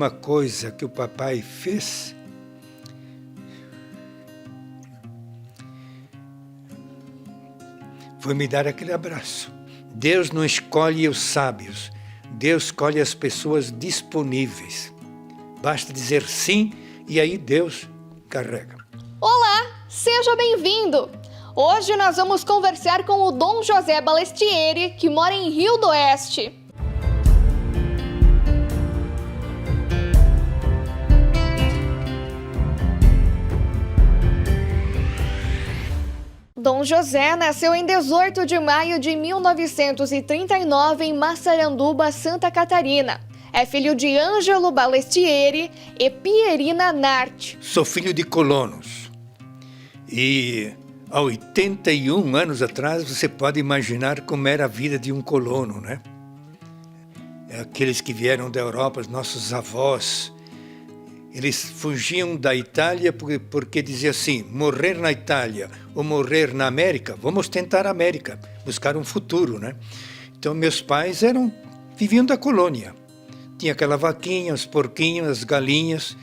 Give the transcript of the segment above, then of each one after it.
última coisa que o papai fez foi me dar aquele abraço. Deus não escolhe os sábios, Deus escolhe as pessoas disponíveis. Basta dizer sim e aí Deus carrega. Olá, seja bem-vindo! Hoje nós vamos conversar com o Dom José Balestieri, que mora em Rio do Oeste. Dom José nasceu em 18 de maio de 1939 em Massaranduba, Santa Catarina. É filho de Ângelo Balestieri e Pierina Nart. Sou filho de colonos. E há 81 anos atrás, você pode imaginar como era a vida de um colono, né? Aqueles que vieram da Europa, os nossos avós, eles fugiam da Itália porque diziam assim, morrer na Itália ou morrer na América, vamos tentar a América, buscar um futuro, né? Então meus pais viviam da colônia. Tinha aquela vaquinha, os porquinhos, as galinhas,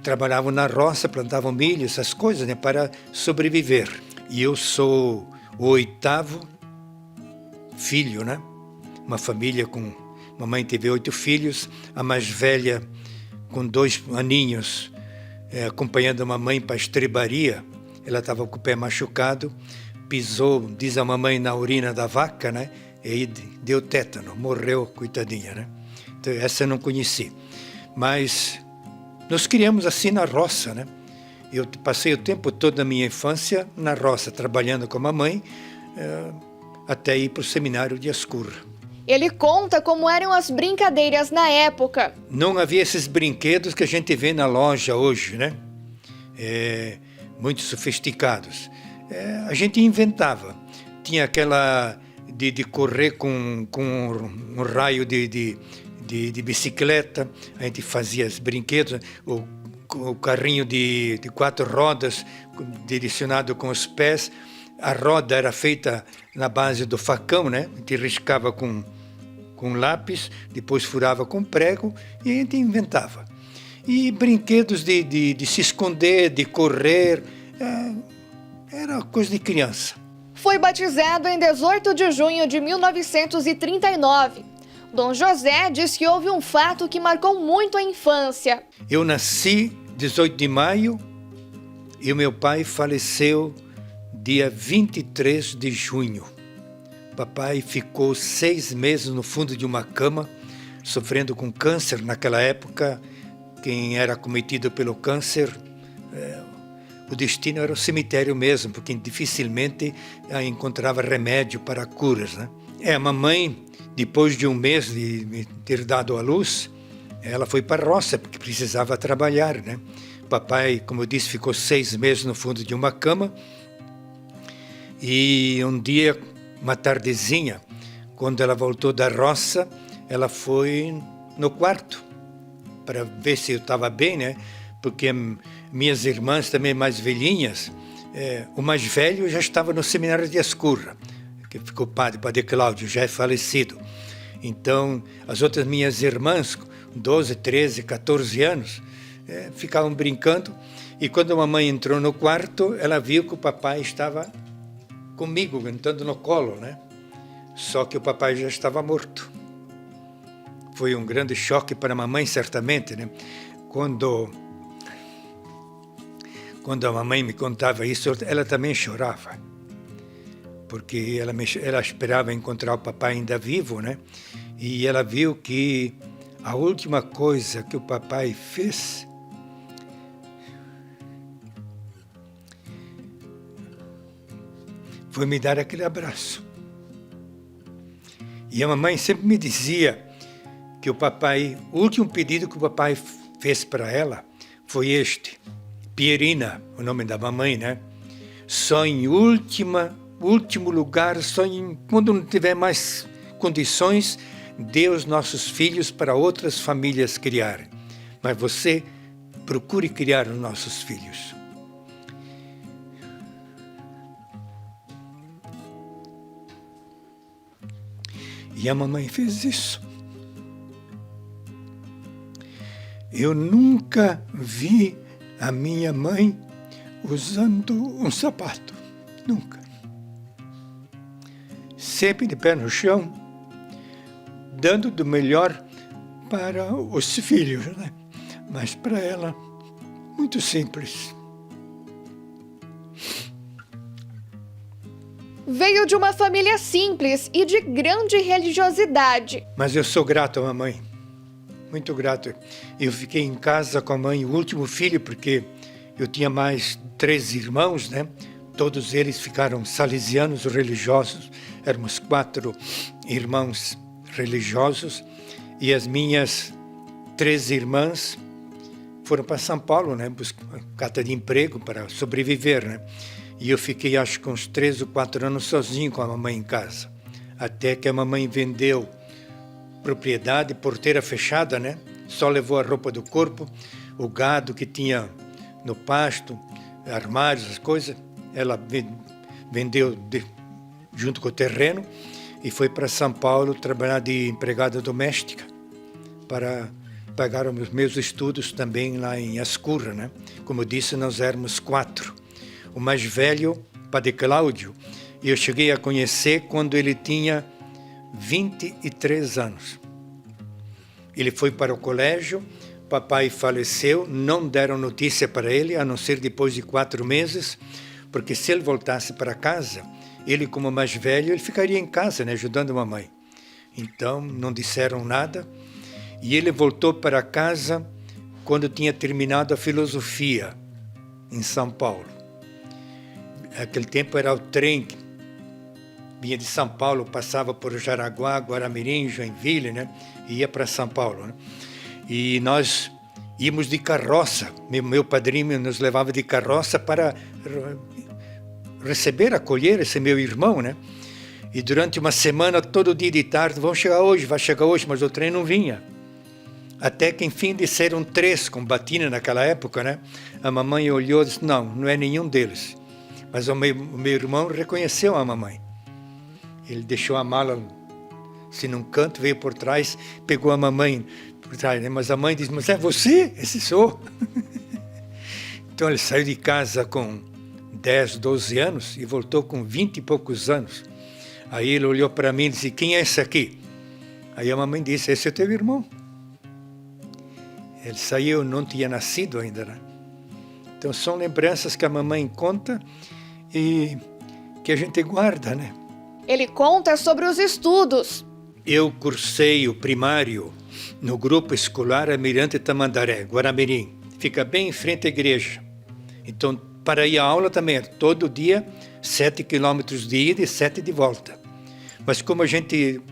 trabalhavam na roça, plantavam milho, essas coisas, né, para sobreviver. E eu sou o 8º filho, né? Uma família com... Mamãe teve 8 filhos, a mais velha com 2 aninhos, acompanhando a mamãe para a estrebaria. Ela estava com o pé machucado, pisou, diz a mamãe, na urina da vaca, né? E aí deu tétano, morreu, coitadinha, né? Então, essa eu não conheci. Mas nós criamos assim na roça, né? Eu passei o tempo todo da minha infância na roça, trabalhando com a mamãe, até ir para o seminário de Ascurra. Ele conta como eram as brincadeiras na época. Não havia esses brinquedos que a gente vê na loja hoje, né? Muito sofisticados. A gente inventava. Tinha aquela de correr com um raio de bicicleta, a gente fazia os brinquedos, o carrinho de 4 rodas, direcionado com os pés. A roda era feita na base do facão, né? A gente riscava com lápis, depois furava com prego e a gente inventava. E brinquedos de se esconder, de correr, era coisa de criança. Foi batizado em 18 de junho de 1939. Dom José diz que houve um fato que marcou muito a infância. Eu nasci 18 de maio e o meu pai faleceu dia 23 de junho. Papai ficou 6 meses no fundo de uma cama, sofrendo com câncer. Naquela época, quem era acometido pelo câncer, o destino era o cemitério mesmo, porque dificilmente encontrava remédio para curas, né? A mamãe, depois de um mês de ter dado à luz, ela foi para a roça, porque precisava trabalhar, né? Papai, como eu disse, ficou 6 meses no fundo de uma cama. E um dia, uma tardezinha, quando ela voltou da roça, ela foi no quarto para ver se eu estava bem, né? Porque minhas irmãs também mais velhinhas, o mais velho já estava no seminário de Ascurra, que ficou padre Cláudio, já é falecido. Então, as outras minhas irmãs, 12, 13, 14 anos, ficavam brincando. E quando a mamãe entrou no quarto, ela viu que o papai estava comigo, entrando no colo, né? Só que o papai já estava morto. Foi um grande choque para a mamãe, certamente, né? Quando a mamãe me contava isso, ela também chorava. Porque ela esperava encontrar o papai ainda vivo, né? E ela viu que a última coisa que o papai fez foi me dar aquele abraço. E a mamãe sempre me dizia que o último pedido que o papai fez para ela foi este. Pierina, o nome da mamãe, né? Só em último lugar, quando não tiver mais condições, dê os nossos filhos para outras famílias criarem. Mas você procure criar os nossos filhos. E a mamãe fez isso. Eu nunca vi a minha mãe usando um sapato. Nunca. Sempre de pé no chão, dando do melhor para os filhos, né? Mas para ela, muito simples. Veio de uma família simples e de grande religiosidade. Mas eu sou grato à mamãe, muito grato. Eu fiquei em casa com a mãe, o último filho, porque eu tinha mais 3 irmãos, né? Todos eles ficaram salesianos religiosos. Éramos 4 irmãos religiosos e as minhas 3 irmãs foram para São Paulo, né? Buscar carta de emprego para sobreviver, né? E eu fiquei, acho que uns 3 ou 4 anos sozinho com a mamãe em casa. Até que a mamãe vendeu propriedade, porteira fechada, né? Só levou a roupa do corpo, o gado que tinha no pasto, armários, as coisas. Ela vendeu junto com o terreno e foi para São Paulo trabalhar de empregada doméstica para pagar os meus estudos também lá em Ascurra, né? Como eu disse, nós éramos 4. O mais velho, Padre Cláudio, eu cheguei a conhecer quando ele tinha 23 anos. Ele foi para o colégio, papai faleceu, não deram notícia para ele, a não ser depois de 4 meses, porque se ele voltasse para casa, ele como mais velho, ele ficaria em casa, né, ajudando a mamãe. Então, não disseram nada, e ele voltou para casa quando tinha terminado a filosofia em São Paulo. Naquele tempo era o trem que vinha de São Paulo, passava por Jaraguá, Guaramirim, Joinville, né? E ia para São Paulo, né? E nós íamos de carroça. Meu padrinho nos levava de carroça para acolher esse meu irmão, né? E durante uma semana, todo dia de tarde, vai chegar hoje, mas o trem não vinha. Até que, enfim, disseram 3 com batina naquela época, né? A mamãe olhou e disse, não é nenhum deles. Mas o meu irmão reconheceu a mamãe. Ele deixou a mala assim num canto, veio por trás, pegou a mamãe por trás, né? Mas a mãe disse, mas é você? Esse sou. Então ele saiu de casa com 10, 12 anos e voltou com 20 e poucos anos. Aí ele olhou para mim e disse, quem é esse aqui? Aí a mamãe disse, esse é teu irmão. Ele saiu, não tinha nascido ainda, né? Então são lembranças que a mamãe conta e que a gente guarda, né? Ele conta sobre os estudos. Eu cursei o primário no grupo escolar Almirante Tamandaré, Guaramirim. Fica bem em frente à igreja. Então, para ir à aula também, todo dia, 7 quilômetros de ida e 7 de volta. Mas como a gente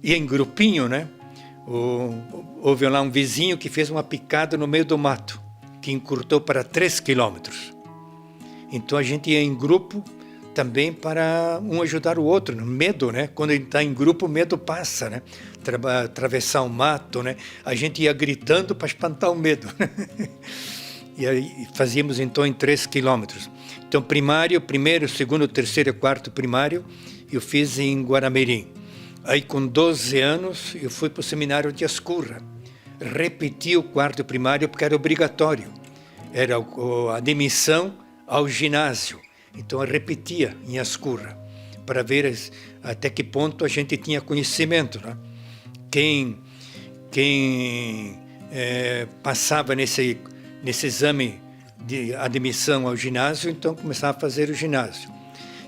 ia em grupinho, né? Houve lá um vizinho que fez uma picada no meio do mato, que encurtou para 3 quilômetros. Então a gente ia em grupo também para um ajudar o outro, no medo, né? Quando a gente está em grupo, o medo passa, né? Atravessar o mato, né? A gente ia gritando para espantar o medo. E aí fazíamos então em 3 quilômetros. Então primário, 1º, 2º, 3º e 4º primário, eu fiz em Guaramirim. Aí com 12 anos eu fui para o seminário de Ascurra. Repeti o 4º primário porque era obrigatório. Era a admissão ao ginásio. Então eu repetia em Ascurra, para ver até que ponto a gente tinha conhecimento, né? Quem passava nesse exame de admissão ao ginásio, então começava a fazer o ginásio.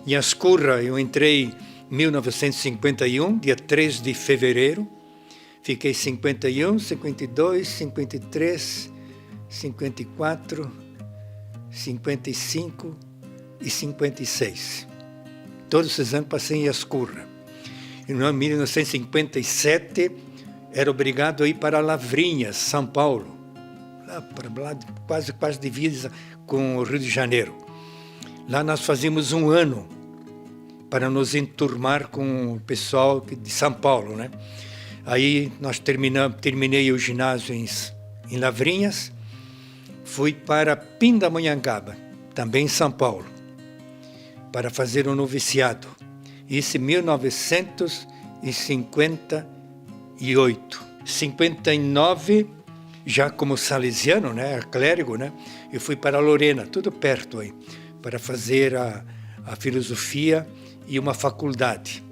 Em Ascurra eu entrei em 1951, dia 3 de fevereiro, fiquei 51, 52, 53, 54, 55 e 56. Todos esses anos passei em Ascurra. Em 1957, era obrigado a ir para Lavrinhas, São Paulo, lá quase divisa com o Rio de Janeiro. Lá nós fazíamos um ano para nos enturmar com o pessoal de São Paulo, né? Aí nós terminei o ginásio em Lavrinhas, fui para Pindamonhangaba, também em São Paulo, para fazer um noviciado. Isso em 1958. 59, já como salesiano, né, clérigo, né, eu fui para Lorena, tudo perto aí, para fazer a filosofia e uma faculdade.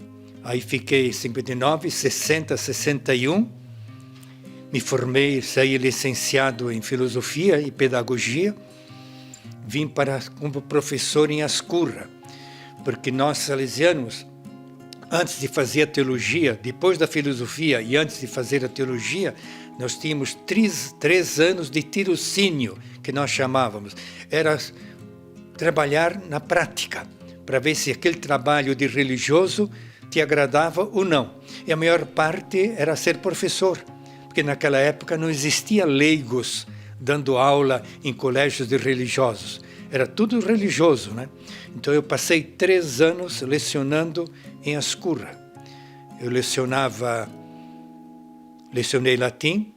Aí fiquei em 59, 60, 61, me formei, saí licenciado em filosofia e pedagogia, vim como professor em Ascurra, porque nós salesianos, antes de fazer a teologia, depois da filosofia e antes de fazer a teologia, nós tínhamos três anos de tirocínio, que nós chamávamos. Era trabalhar na prática, para ver se aquele trabalho de religioso te agradava ou não. E a maior parte era ser professor, porque naquela época não existia leigos dando aula em colégios de religiosos. Era tudo religioso, né? Então eu passei 3 anos lecionando em Ascurra. Eu lecionei latim,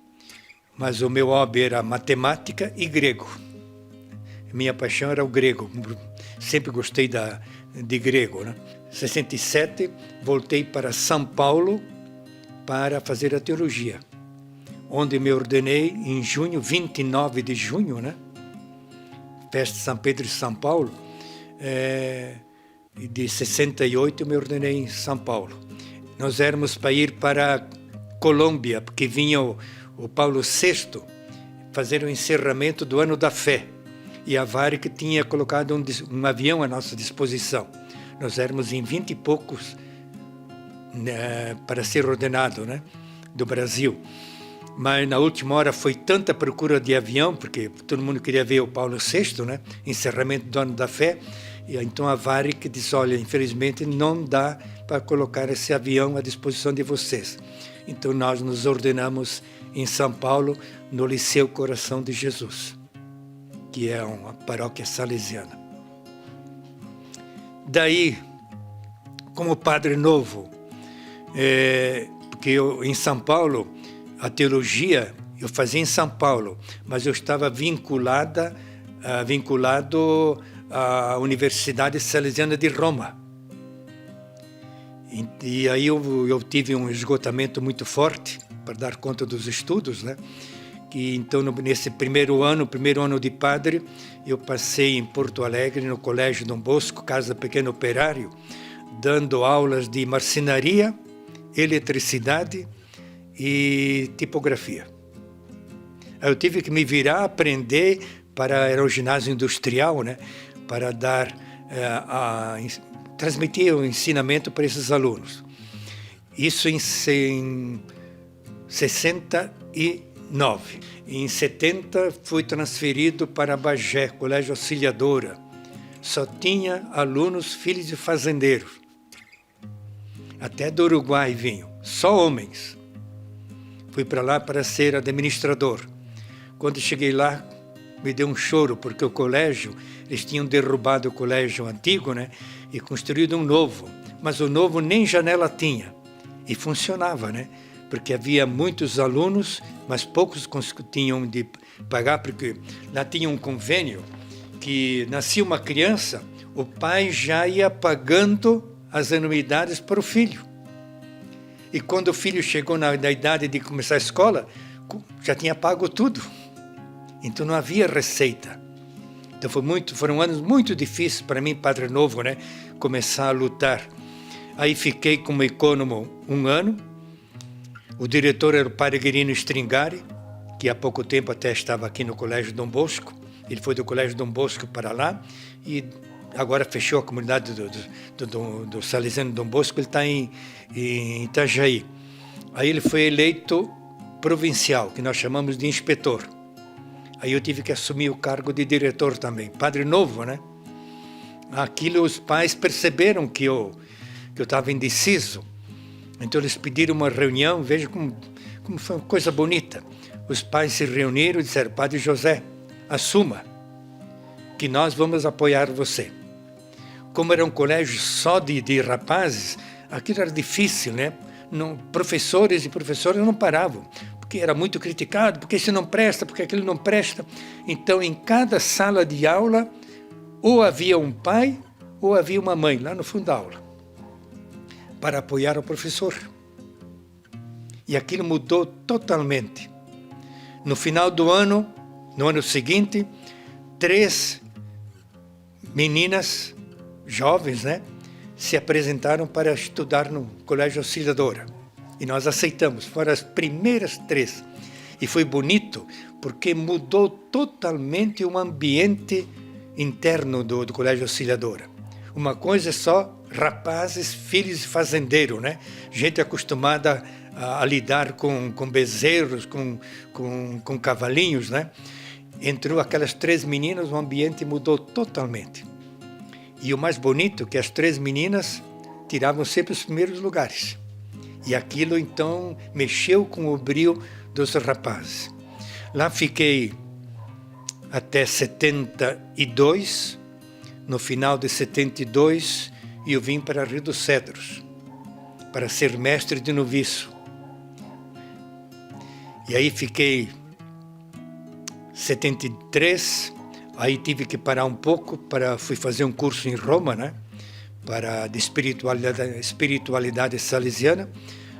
mas o meu hobby era matemática e grego. Minha paixão era o grego, sempre gostei de grego, né? Em 67, voltei para São Paulo para fazer a teologia, onde me ordenei em junho, 29 de junho, né? Festa de São Pedro de São Paulo, de 68 eu me ordenei em São Paulo. Nós éramos para ir para Colômbia, porque vinha o Paulo VI fazer o encerramento do Ano da Fé, e a Varig tinha colocado um avião à nossa disposição. Nós éramos em 20 e poucos para ser ordenado, né, do Brasil. Mas na última hora foi tanta procura de avião, porque todo mundo queria ver o Paulo VI, né? Encerramento do Ano da Fé. E então a Varig disse, olha, infelizmente não dá para colocar esse avião à disposição de vocês. Então nós nos ordenamos em São Paulo, no Liceu Coração de Jesus, que é uma paróquia salesiana. Daí, como padre novo, porque eu em São Paulo, a teologia eu fazia em São Paulo, mas eu estava vinculado à Universidade Salesiana de Roma. E aí eu tive um esgotamento muito forte para dar conta dos estudos, né? Que então nesse primeiro ano de padre, eu passei em Porto Alegre, no Colégio Dom Bosco, Casa Pequeno Operário, dando aulas de marcenaria, eletricidade e tipografia. Eu tive que me virar, aprender era o ginásio industrial, né, para transmitir o ensinamento para esses alunos. Isso em 69. Em 70 fui transferido para Bagé, Colégio Auxiliadora. Só tinha alunos filhos de fazendeiros. Até do Uruguai vinham, só homens. Fui para lá para ser administrador. Quando cheguei lá, me deu um choro, porque o colégio, eles tinham derrubado o colégio antigo, né, e construído um novo. Mas o novo nem janela tinha. E funcionava, né? Porque havia muitos alunos, mas poucos tinham de pagar, porque lá tinha um convênio que nascia uma criança, o pai já ia pagando as anuidades para o filho. E quando o filho chegou na idade de começar a escola, já tinha pago tudo. Então não havia receita. Então foram anos muito difíceis para mim, padre novo, né? Começar a lutar. Aí fiquei como ecônomo 1 ano. O diretor era o padre Guerino Stringari, que há pouco tempo até estava aqui no Colégio Dom Bosco. Ele foi do Colégio Dom Bosco para lá e agora fechou a comunidade do Salesiano Dom Bosco. Ele está em Itajaí. Aí ele foi eleito provincial, que nós chamamos de inspetor. Aí eu tive que assumir o cargo de diretor também. Padre novo, né? Aquilo os pais perceberam que eu estava indeciso. Então eles pediram uma reunião, veja como foi uma coisa bonita. Os pais se reuniram e disseram, Padre José, assuma que nós vamos apoiar você. Como era um colégio só de rapazes, aquilo era difícil, né? Professores e professoras não paravam, porque era muito criticado, porque isso não presta, porque aquilo não presta. Então, em cada sala de aula, ou havia um pai, ou havia uma mãe, lá no fundo da aula, para apoiar o professor. E aquilo mudou totalmente. No final do ano, no ano seguinte, 3 meninas jovens, né, se apresentaram para estudar no Colégio Auxiliadora. E nós aceitamos, foram as primeiras 3. E foi bonito, porque mudou totalmente o ambiente interno do Colégio Auxiliadora. Uma coisa é só rapazes, filhos de fazendeiro, né? Gente acostumada a lidar com bezerros, com cavalinhos, né? Entrou aquelas 3 meninas, o ambiente mudou totalmente. E o mais bonito é que as 3 meninas tiravam sempre os primeiros lugares. E aquilo, então, mexeu com o brio dos rapazes. Lá fiquei até 72. No final de 72, eu vim para Rio dos Cedros, para ser mestre de noviço. E aí fiquei 73, aí tive que parar um pouco, fui fazer um curso em Roma, né? De espiritualidade salesiana.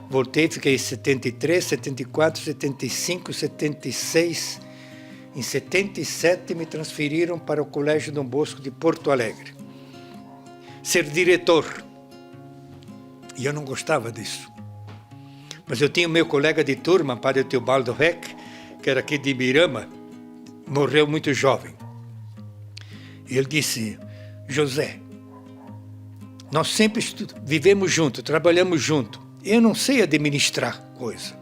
Voltei, fiquei 73, 74, 75, 76. Em 77 me transferiram para o Colégio Dom Bosco de Porto Alegre. Ser diretor. E eu não gostava disso. Mas eu tinha o meu colega de turma, padre Teobaldo Reck, que era aqui de Ibirama, morreu muito jovem. E ele disse: José, nós sempre vivemos juntos, trabalhamos juntos. Eu não sei administrar coisa.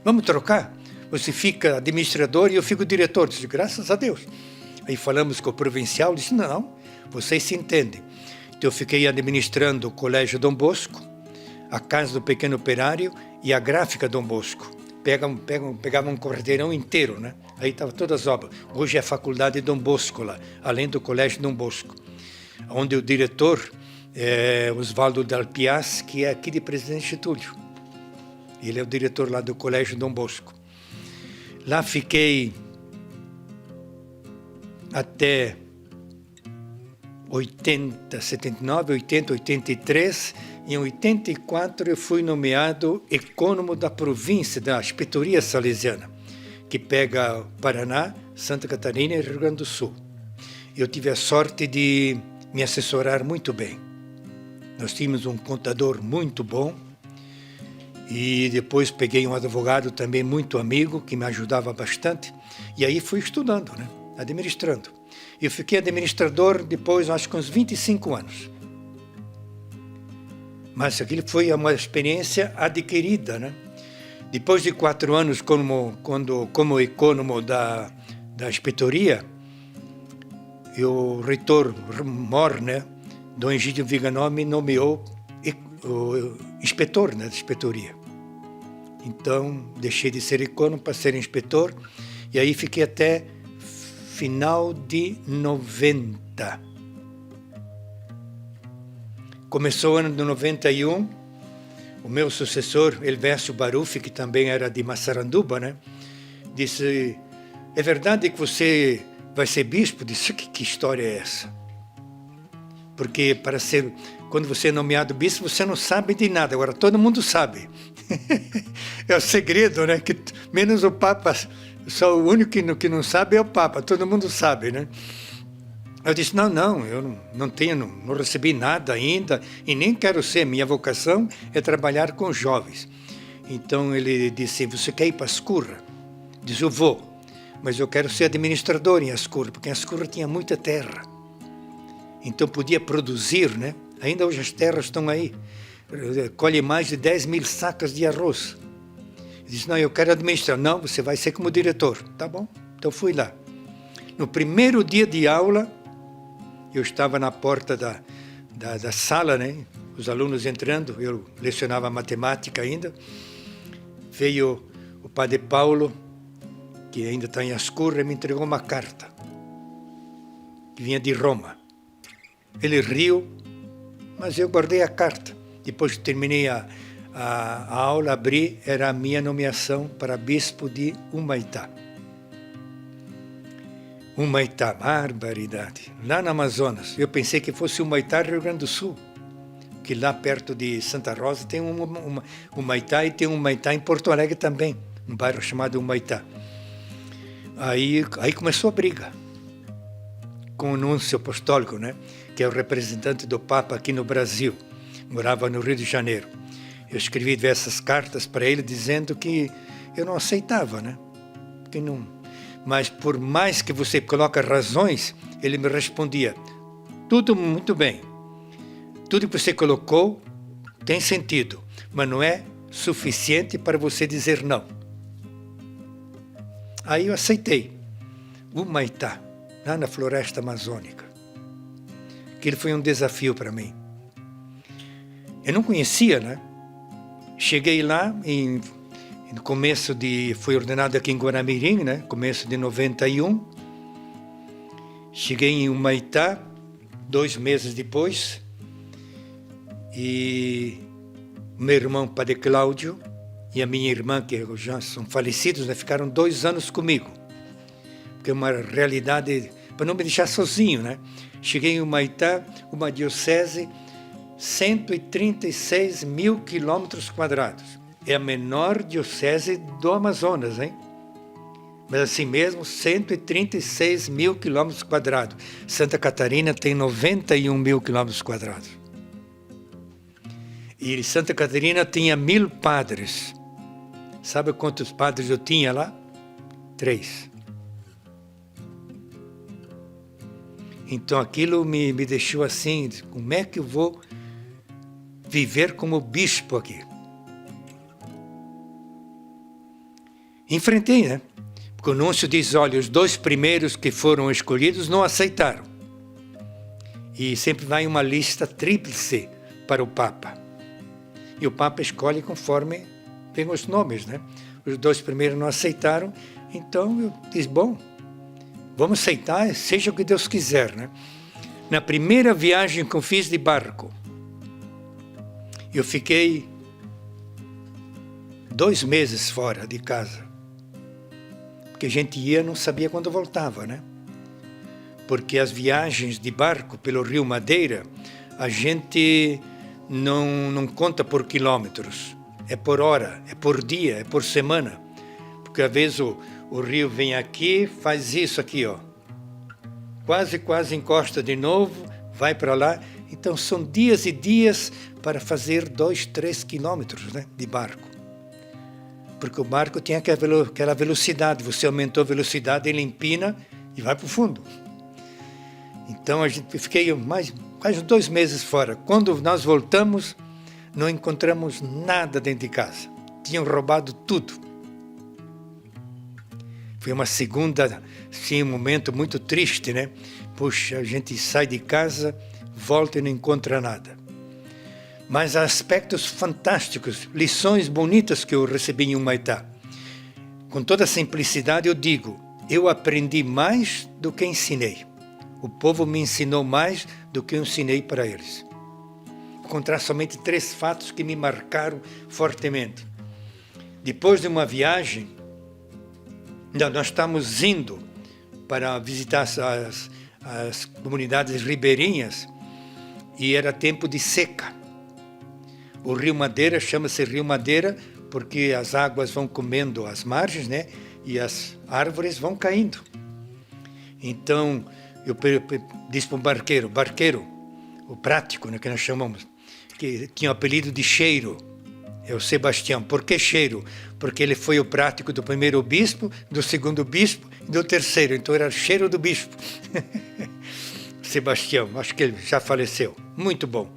Vamos trocar? Você fica administrador e eu fico diretor. Eu disse: graças a Deus. Aí falamos com o provincial, disse: não, vocês se entendem. Então eu fiquei administrando o Colégio Dom Bosco, a Casa do Pequeno Operário e a Gráfica Dom Bosco. Pegavam um quarteirão inteiro, né? Aí estavam todas as obras. Hoje é a Faculdade Dom Bosco lá, além do Colégio Dom Bosco, onde o diretor é Osvaldo Dalpiaz, que é aqui de Presidente Getúlio. Ele é o diretor lá do Colégio Dom Bosco. Lá fiquei até 80, 79, 80, 83. Em 84 eu fui nomeado ecônomo da província, da Inspetoria Salesiana, que pega Paraná, Santa Catarina e Rio Grande do Sul. Eu tive a sorte de me assessorar muito bem. Nós tínhamos um contador muito bom e depois peguei um advogado também muito amigo, que me ajudava bastante. E aí fui estudando, né? Administrando. Eu fiquei administrador depois, acho que uns 25 anos. Mas aquilo foi uma experiência adquirida, né? Depois de 4 anos como ecônomo da inspetoria, o reitor Mor, né, Dom Egídio Viganó, me nomeou o inspetor, né, da inspetoria. Então, deixei de ser ecônomo para ser inspetor, e aí fiquei até final de 90. Começou o ano de 91, o meu sucessor, Elvésio Baruffi, que também era de Massaranduba, né, disse: é verdade que você vai ser bispo? Disse: que história é essa? Porque quando você é nomeado bispo, você não sabe de nada, agora todo mundo sabe. É o segredo, né? Que, menos o Papa, só o único que não sabe é o Papa, todo mundo sabe, né? Eu disse: não, eu não recebi nada ainda e nem quero ser, minha vocação é trabalhar com jovens. Então ele disse: você quer ir para Ascurra? Disse: eu vou, mas eu quero ser administrador em Ascurra, porque em Ascurra tinha muita terra. Então podia produzir, né? Ainda hoje as terras estão aí. Colhe mais de 10.000 sacas de arroz. Eu disse: não, eu quero administrar. Não, você vai ser como diretor. Tá bom, então fui lá. No primeiro dia de aula, eu estava na porta da sala, né? Os alunos entrando, eu lecionava matemática ainda. Veio o padre Paulo, que ainda está em Ascurra, e me entregou uma carta, que vinha de Roma. Ele riu, mas eu guardei a carta. Depois que terminei a aula, abri, era a minha nomeação para bispo de Humaitá. Humaitá, barbaridade. Lá no Amazonas, eu pensei que fosse Humaitá, Rio Grande do Sul, que lá perto de Santa Rosa tem Humaitá e tem Humaitá em Porto Alegre também, um bairro chamado Humaitá. Aí começou a briga com o núncio apostólico, né? Que é o representante do Papa aqui no Brasil, morava no Rio de Janeiro. Eu escrevi diversas cartas para ele dizendo que eu não aceitava, né? Que não... Mas por mais que você coloque razões, ele me respondia, tudo muito bem, tudo que você colocou tem sentido, mas não é suficiente para você dizer não. Aí eu aceitei o Humaitá, lá na floresta amazônica. Aquilo foi um desafio para mim. Eu não conhecia, né? Cheguei lá no começo fui ordenado aqui em Guaramirim, né? Começo de 91. Cheguei em Humaitá 2 meses depois. E meu irmão Padre Cláudio e a minha irmã, que já são falecidos, né? Ficaram 2 anos comigo. Porque é uma realidade, para não me deixar sozinho, né? Cheguei em Humaitá, uma diocese, 136 mil quilômetros quadrados. É a menor diocese do Amazonas, hein? Mas assim mesmo, 136 mil quilômetros quadrados. Santa Catarina tem 91 mil quilômetros quadrados. E Santa Catarina tinha 1000 padres. Sabe quantos padres eu tinha lá? 3. Então aquilo me deixou assim, como é que eu vou viver como bispo aqui? Enfrentei, né? Porque o núncio diz, olha, os 2 primeiros que foram escolhidos não aceitaram. E sempre vai uma lista tríplice para o Papa. E o Papa escolhe conforme vem os nomes, né? Os 2 primeiros não aceitaram, então eu disse, bom, vamos aceitar, seja o que Deus quiser, né? Na primeira viagem que eu fiz de barco, eu fiquei 2 meses fora de casa. Porque a gente ia e não sabia quando voltava, né? Porque as viagens de barco pelo Rio Madeira, a gente não conta por quilômetros. É por hora, é por dia, é por semana. Porque às vezes o rio vem aqui, faz isso aqui, ó. Quase encosta de novo, vai para lá. Então são dias e dias para fazer 2, 3 quilômetros, né, de barco. Porque o barco tinha aquela velocidade, você aumentou a velocidade, ele empina e vai para o fundo. Então fiquei quase 2 meses fora. Quando nós voltamos, não encontramos nada dentro de casa. Tinham roubado tudo. Foi uma segunda, sim, um momento muito triste, né? Puxa, a gente sai de casa, volta e não encontra nada. Mas há aspectos fantásticos, lições bonitas que eu recebi em Humaitá. Com toda simplicidade eu digo, eu aprendi mais do que ensinei. O povo me ensinou mais do que eu ensinei para eles. Vou contar somente 3 fatos que me marcaram fortemente. Depois de uma viagem, nós estamos indo para visitar as comunidades ribeirinhas e era tempo de seca. O Rio Madeira chama-se Rio Madeira porque as águas vão comendo as margens, né? E as árvores vão caindo. Então, eu disse para o barqueiro, o prático, né, que nós chamamos, que tinha o apelido de Cheiro, é o Sebastião. Por que Cheiro? Porque ele foi o prático do primeiro bispo, do segundo bispo e do terceiro. Então era Cheiro do bispo. Sebastião, acho que ele já faleceu. Muito bom.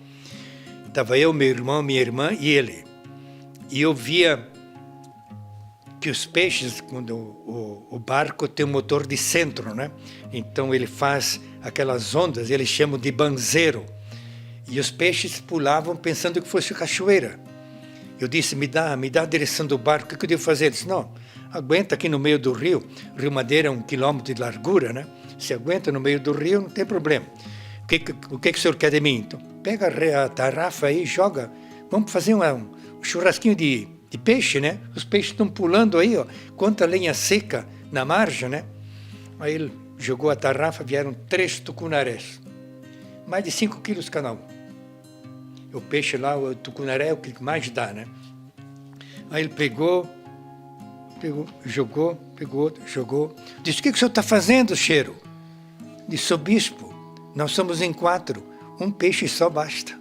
Estava eu, meu irmão, minha irmã e ele. E eu via que os peixes, quando o barco tem um motor de centro, né? Então ele faz aquelas ondas, eles chamam de banzeiro. E os peixes pulavam pensando que fosse cachoeira. Eu disse, me dá a direção do barco, o que eu devo fazer? Ele disse, não, aguenta aqui no meio do rio. O Rio Madeira é 1 quilômetro de largura, né? Se aguenta no meio do rio, não tem problema. O que o senhor quer de mim? Então, pega a tarrafa aí e joga. Vamos fazer um churrasquinho de peixe, né? Os peixes estão pulando aí, ó. Quanta lenha seca na margem, né? Aí ele jogou a tarrafa, vieram 3 tucunarés. Mais de 5 quilos cada um. O peixe lá, o tucunaré é o que mais dá, né? Aí ele pegou, pegou, jogou, pegou, jogou. Disse, o que o senhor está fazendo, Cheiro? Disse, sou bispo, nós somos em 4, um peixe só basta.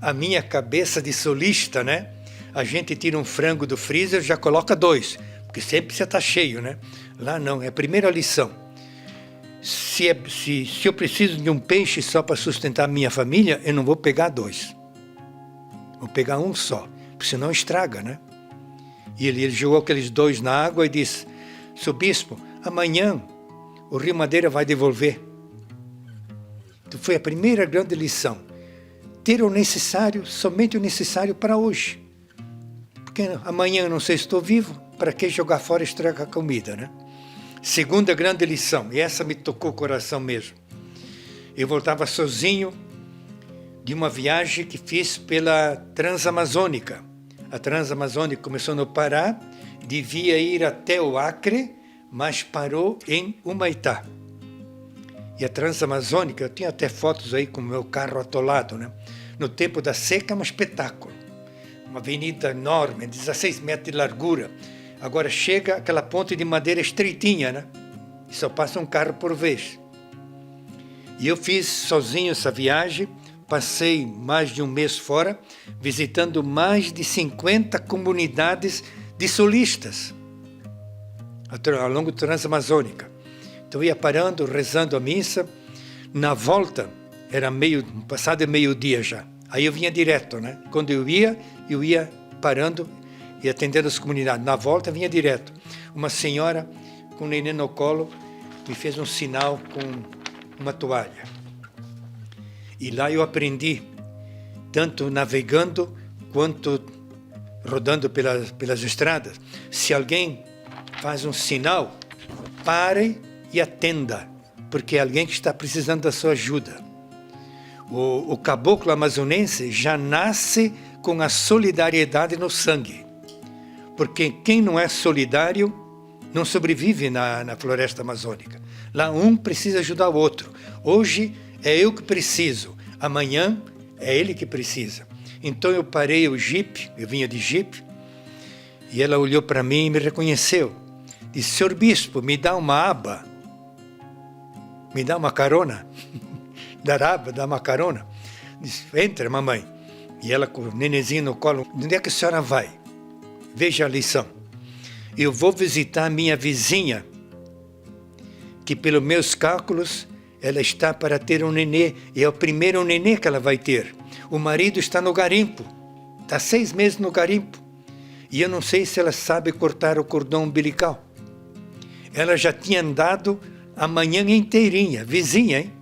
A minha cabeça de solista, né? A gente tira um frango do freezer, já coloca 2, porque sempre você está cheio, né? Lá não, é a primeira lição. Se eu preciso de um peixe só para sustentar a minha família, eu não vou pegar 2. Vou pegar um só, porque senão estraga, né? E ele jogou aqueles 2 na água e disse, seu bispo, amanhã o Rio Madeira vai devolver. Então foi a primeira grande lição. Ter o necessário, somente o necessário para hoje. Porque amanhã eu não sei se estou vivo, para que jogar fora e estragar a comida, né? Segunda grande lição, e essa me tocou o coração mesmo. Eu voltava sozinho de uma viagem que fiz pela Transamazônica. A Transamazônica começou no Pará, devia ir até o Acre, mas parou em Humaitá. E a Transamazônica, eu tinha até fotos aí com o meu carro atolado, né? No tempo da seca, um espetáculo. Uma avenida enorme, 16 metros de largura. Agora chega aquela ponte de madeira estreitinha, né? E só passa um carro por vez. E eu fiz sozinho essa viagem, passei mais de um mês fora, visitando mais de 50 comunidades de solistas ao longo da Transamazônica. Então eu ia parando, rezando a missa. Na volta, era passado meio-dia já. Aí eu vinha direto, né? Quando eu ia parando e atendendo as comunidades. Na volta, vinha direto. Uma senhora com um neném no colo me fez um sinal com uma toalha. E lá eu aprendi, tanto navegando quanto rodando pelas estradas. Se alguém faz um sinal, pare e atenda, porque é alguém que está precisando da sua ajuda. O caboclo amazonense já nasce com a solidariedade no sangue. Porque quem não é solidário não sobrevive na floresta amazônica. Lá um precisa ajudar o outro. Hoje é eu que preciso, amanhã é ele que precisa. Então eu parei o jipe, eu vinha de jipe, e ela olhou para mim e me reconheceu. Disse, senhor bispo, me dá uma aba, me dá uma carona. Dar aba, dá uma carona. Disse, entra, mamãe. E ela com o nenenzinho no colo, onde é que a senhora vai? Veja a lição. Eu vou visitar a minha vizinha, que pelos meus cálculos, ela está para ter um nenê, e é o primeiro nenê que ela vai ter. O marido está no garimpo, está 6 meses no garimpo, e eu não sei se ela sabe cortar o cordão umbilical. Ela já tinha andado a manhã inteirinha, vizinha, hein?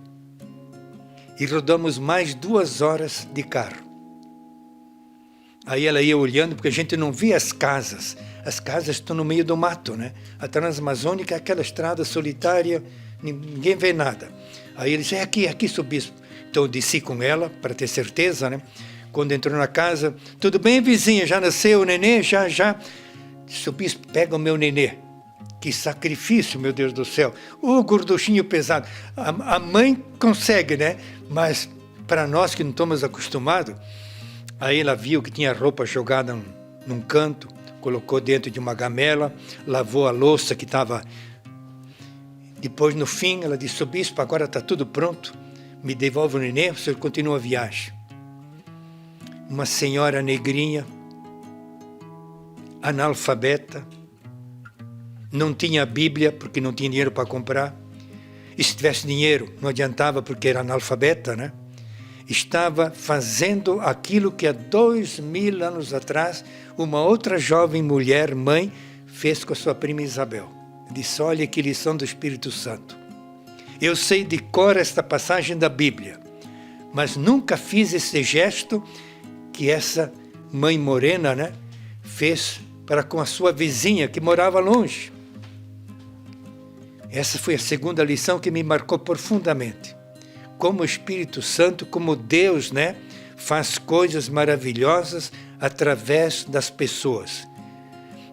E rodamos mais 2 horas de carro. Aí ela ia olhando, porque a gente não via as casas. As casas estão no meio do mato, né? A Transamazônica é aquela estrada solitária, ninguém vê nada. Aí ele disse, é aqui, seu bispo. Então eu desci com ela, para ter certeza, né? Quando entrou na casa, tudo bem, vizinha, já nasceu o nenê? Já. Seu bispo, pega o meu nenê. Que sacrifício, meu Deus do céu. O gorduchinho pesado. A mãe consegue, né? Mas para nós que não estamos acostumados, aí ela viu que tinha roupa jogada num canto, colocou dentro de uma gamela, lavou a louça que estava... Depois, no fim, ela disse, bispo, agora está tudo pronto, me devolve o neném, o senhor continua a viagem. Uma senhora negrinha, analfabeta, não tinha Bíblia, porque não tinha dinheiro para comprar, e se tivesse dinheiro, não adiantava, porque era analfabeta, né? Estava fazendo aquilo que há 2000 anos atrás uma outra jovem mulher, mãe, fez com a sua prima Isabel. Disse, olha que lição do Espírito Santo. Eu sei de cor esta passagem da Bíblia, mas nunca fiz esse gesto que essa mãe morena, né, fez para com a sua vizinha que morava longe. Essa foi a segunda lição que me marcou profundamente. Como o Espírito Santo, como Deus, né, faz coisas maravilhosas através das pessoas.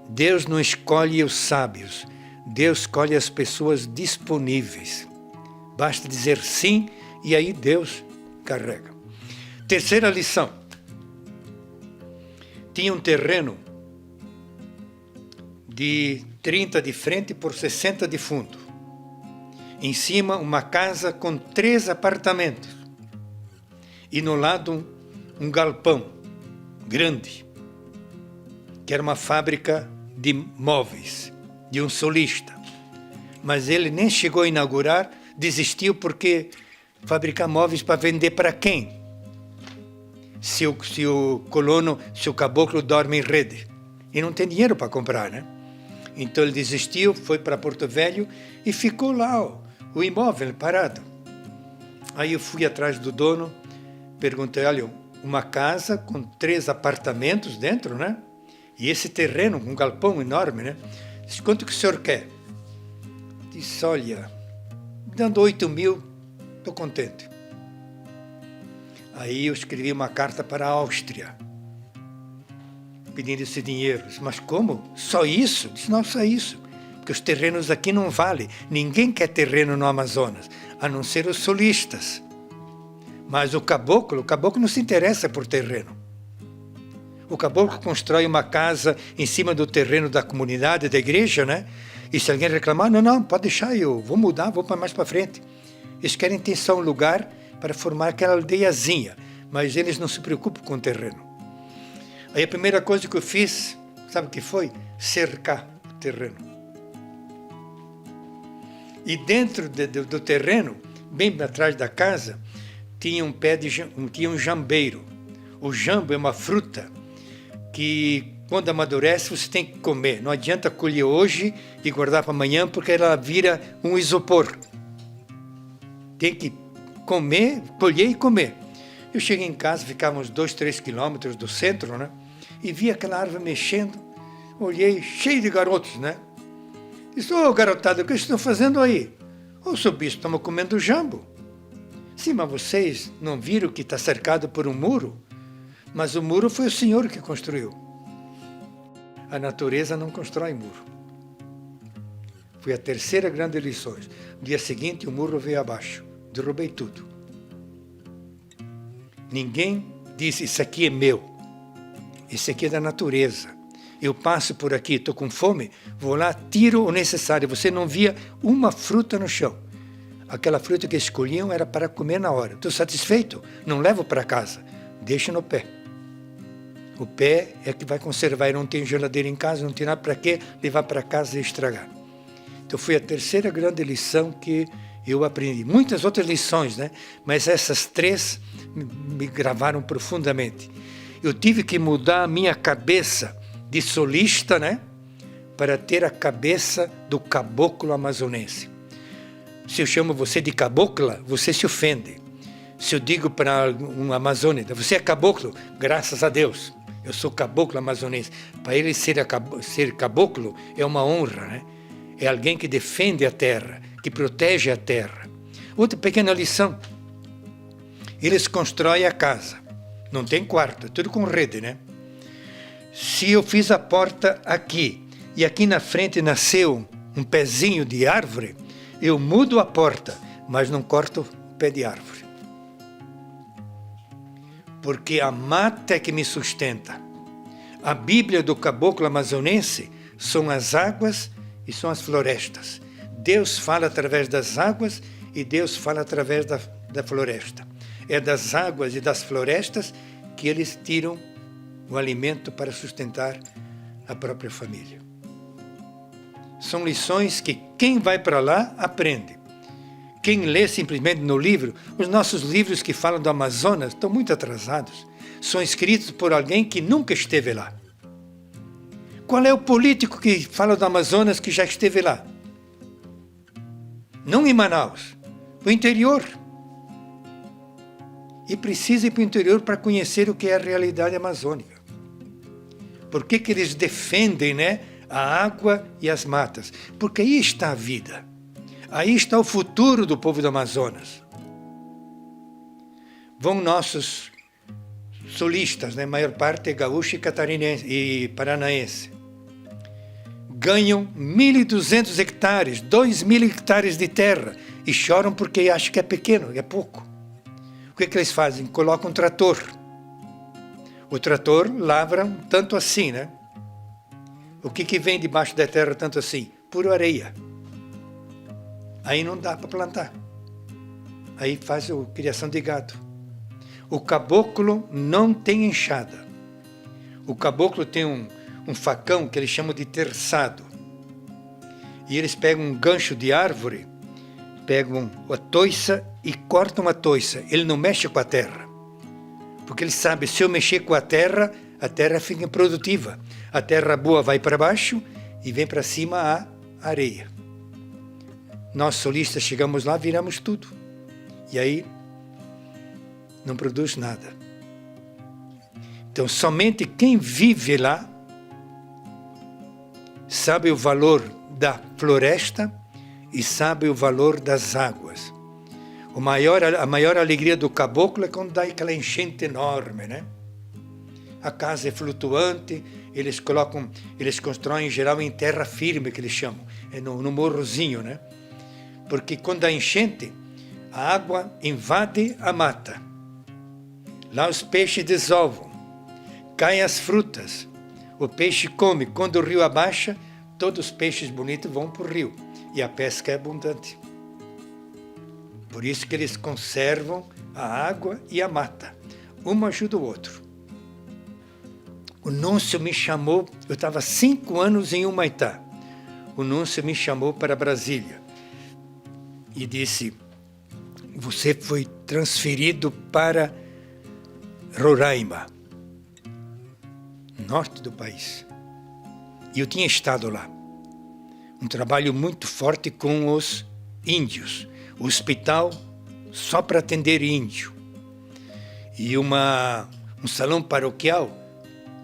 Deus não escolhe os sábios, Deus escolhe as pessoas disponíveis. Basta dizer sim e aí Deus carrega. Terceira lição. Tinha um terreno de 30 de frente por 60 de fundo. Em cima, uma casa com 3 apartamentos. E no lado, um galpão grande, que era uma fábrica de móveis, de um solista. Mas ele nem chegou a inaugurar, desistiu porque fabricar móveis para vender para quem? Se o colono, se o caboclo dorme em rede. E não tem dinheiro para comprar, né? Então ele desistiu, foi para Porto Velho e ficou lá o imóvel parado. Aí eu fui atrás do dono, perguntei, olha, uma casa com 3 apartamentos dentro, né? E esse terreno, um galpão enorme, né? Disse, quanto que o senhor quer? Disse, olha, dando 8 mil, estou contente. Aí eu escrevi uma carta para a Áustria, pedindo esse dinheiro. Disse, mas como? Só isso? Disse, não, só isso. Porque os terrenos aqui não valem. Ninguém quer terreno no Amazonas, a não ser os solistas. Mas o caboclo não se interessa por terreno. O caboclo constrói uma casa em cima do terreno da comunidade, da igreja, né? E se alguém reclamar, não, pode deixar, eu vou mudar, vou para mais para frente. Eles querem ter só um lugar para formar aquela aldeiazinha, mas eles não se preocupam com o terreno. Aí a primeira coisa que eu fiz, sabe o que foi? Cercar o terreno. E dentro do terreno, bem atrás da casa, tinha um jambeiro. O jambo é uma fruta que, quando amadurece, você tem que comer. Não adianta colher hoje e guardar para amanhã, porque ela vira um isopor. Tem que comer, colher e comer. Eu cheguei em casa, ficava uns 2-3 quilômetros do centro, né? E vi aquela árvore mexendo. Olhei, cheio de garotos, né? Disse, garotada, o que vocês estão fazendo aí? Seu bispo, estamos comendo jambo. Sim, mas vocês não viram que está cercado por um muro? Mas o muro foi o Senhor que construiu. A natureza não constrói muro. Foi a terceira grande lição. No dia seguinte, o muro veio abaixo. Derrubei tudo. Ninguém disse, isso aqui é meu. Isso aqui é da natureza. Eu passo por aqui, estou com fome, vou lá, tiro o necessário. Você não via uma fruta no chão. Aquela fruta que escolhiam era para comer na hora. Estou satisfeito? Não levo para casa. Deixa no pé. O pé é que vai conservar. Eu não tenho geladeira em casa, não tenho nada para quê levar para casa e estragar. Então foi a terceira grande lição que eu aprendi. Muitas outras lições, né? Mas essas 3 me gravaram profundamente. Eu tive que mudar a minha cabeça de solista, né? Para ter a cabeça do caboclo amazonense. Se eu chamo você de cabocla, você se ofende. Se eu digo para um amazônida, você é caboclo? Graças a Deus, eu sou caboclo amazonense. Para ele ser caboclo é uma honra, né? É alguém que defende a terra, que protege a terra. Outra pequena lição. Eles constroem a casa. Não tem quarto, é tudo com rede, né? Se eu fiz a porta aqui, e aqui na frente nasceu um pezinho de árvore, eu mudo a porta, mas não corto o pé de árvore. Porque a mata é que me sustenta. A Bíblia do caboclo amazonense são as águas e são as florestas. Deus fala através das águas e Deus fala através da floresta. É das águas e das florestas que eles tiram o alimento para sustentar a própria família. São lições que quem vai para lá aprende. Quem lê simplesmente no livro, os nossos livros que falam do Amazonas estão muito atrasados. São escritos por alguém que nunca esteve lá. Qual é o político que fala do Amazonas que já esteve lá? Não em Manaus, no interior. E precisa ir para o interior para conhecer o que é a realidade amazônica. Por que eles defendem, né, a água e as matas? Porque aí está a vida. Aí está o futuro do povo do Amazonas. Vão nossos solistas, né, a maior parte é gaúcho e catarinense e paranaense. Ganham 1.200 hectares, 2.000 hectares de terra e choram porque acham que é pequeno, é pouco. O que eles fazem? Colocam um trator. O trator lavra tanto assim, né? O que vem debaixo da terra tanto assim? Pura areia. Aí não dá para plantar. Aí faz a criação de gado. O caboclo não tem enxada. O caboclo tem um facão que eles chamam de terçado. E eles pegam um gancho de árvore, pegam a toiça e cortam a toiça. Ele não mexe com a terra. Porque ele sabe, se eu mexer com a terra fica improdutiva. A terra boa vai para baixo e vem para cima a areia. Nós solistas chegamos lá, viramos tudo. E aí não produz nada. Então somente quem vive lá sabe o valor da floresta e sabe o valor das águas. A maior alegria do caboclo é quando dá aquela enchente enorme, né? A casa é flutuante, eles constroem em geral em terra firme, que eles chamam, é no morrozinho, né? Porque quando dá enchente, a água invade a mata. Lá os peixes desovam, caem as frutas, o peixe come. Quando o rio abaixa, todos os peixes bonitos vão para o rio e a pesca é abundante. Por isso que eles conservam a água e a mata. Um ajuda o outro. O Núncio me chamou, eu estava 5 anos em Humaitá. O Núncio me chamou para Brasília e disse: você foi transferido para Roraima, norte do país. E eu tinha estado lá. Um trabalho muito forte com os índios. O hospital só para atender índio. E um salão paroquial,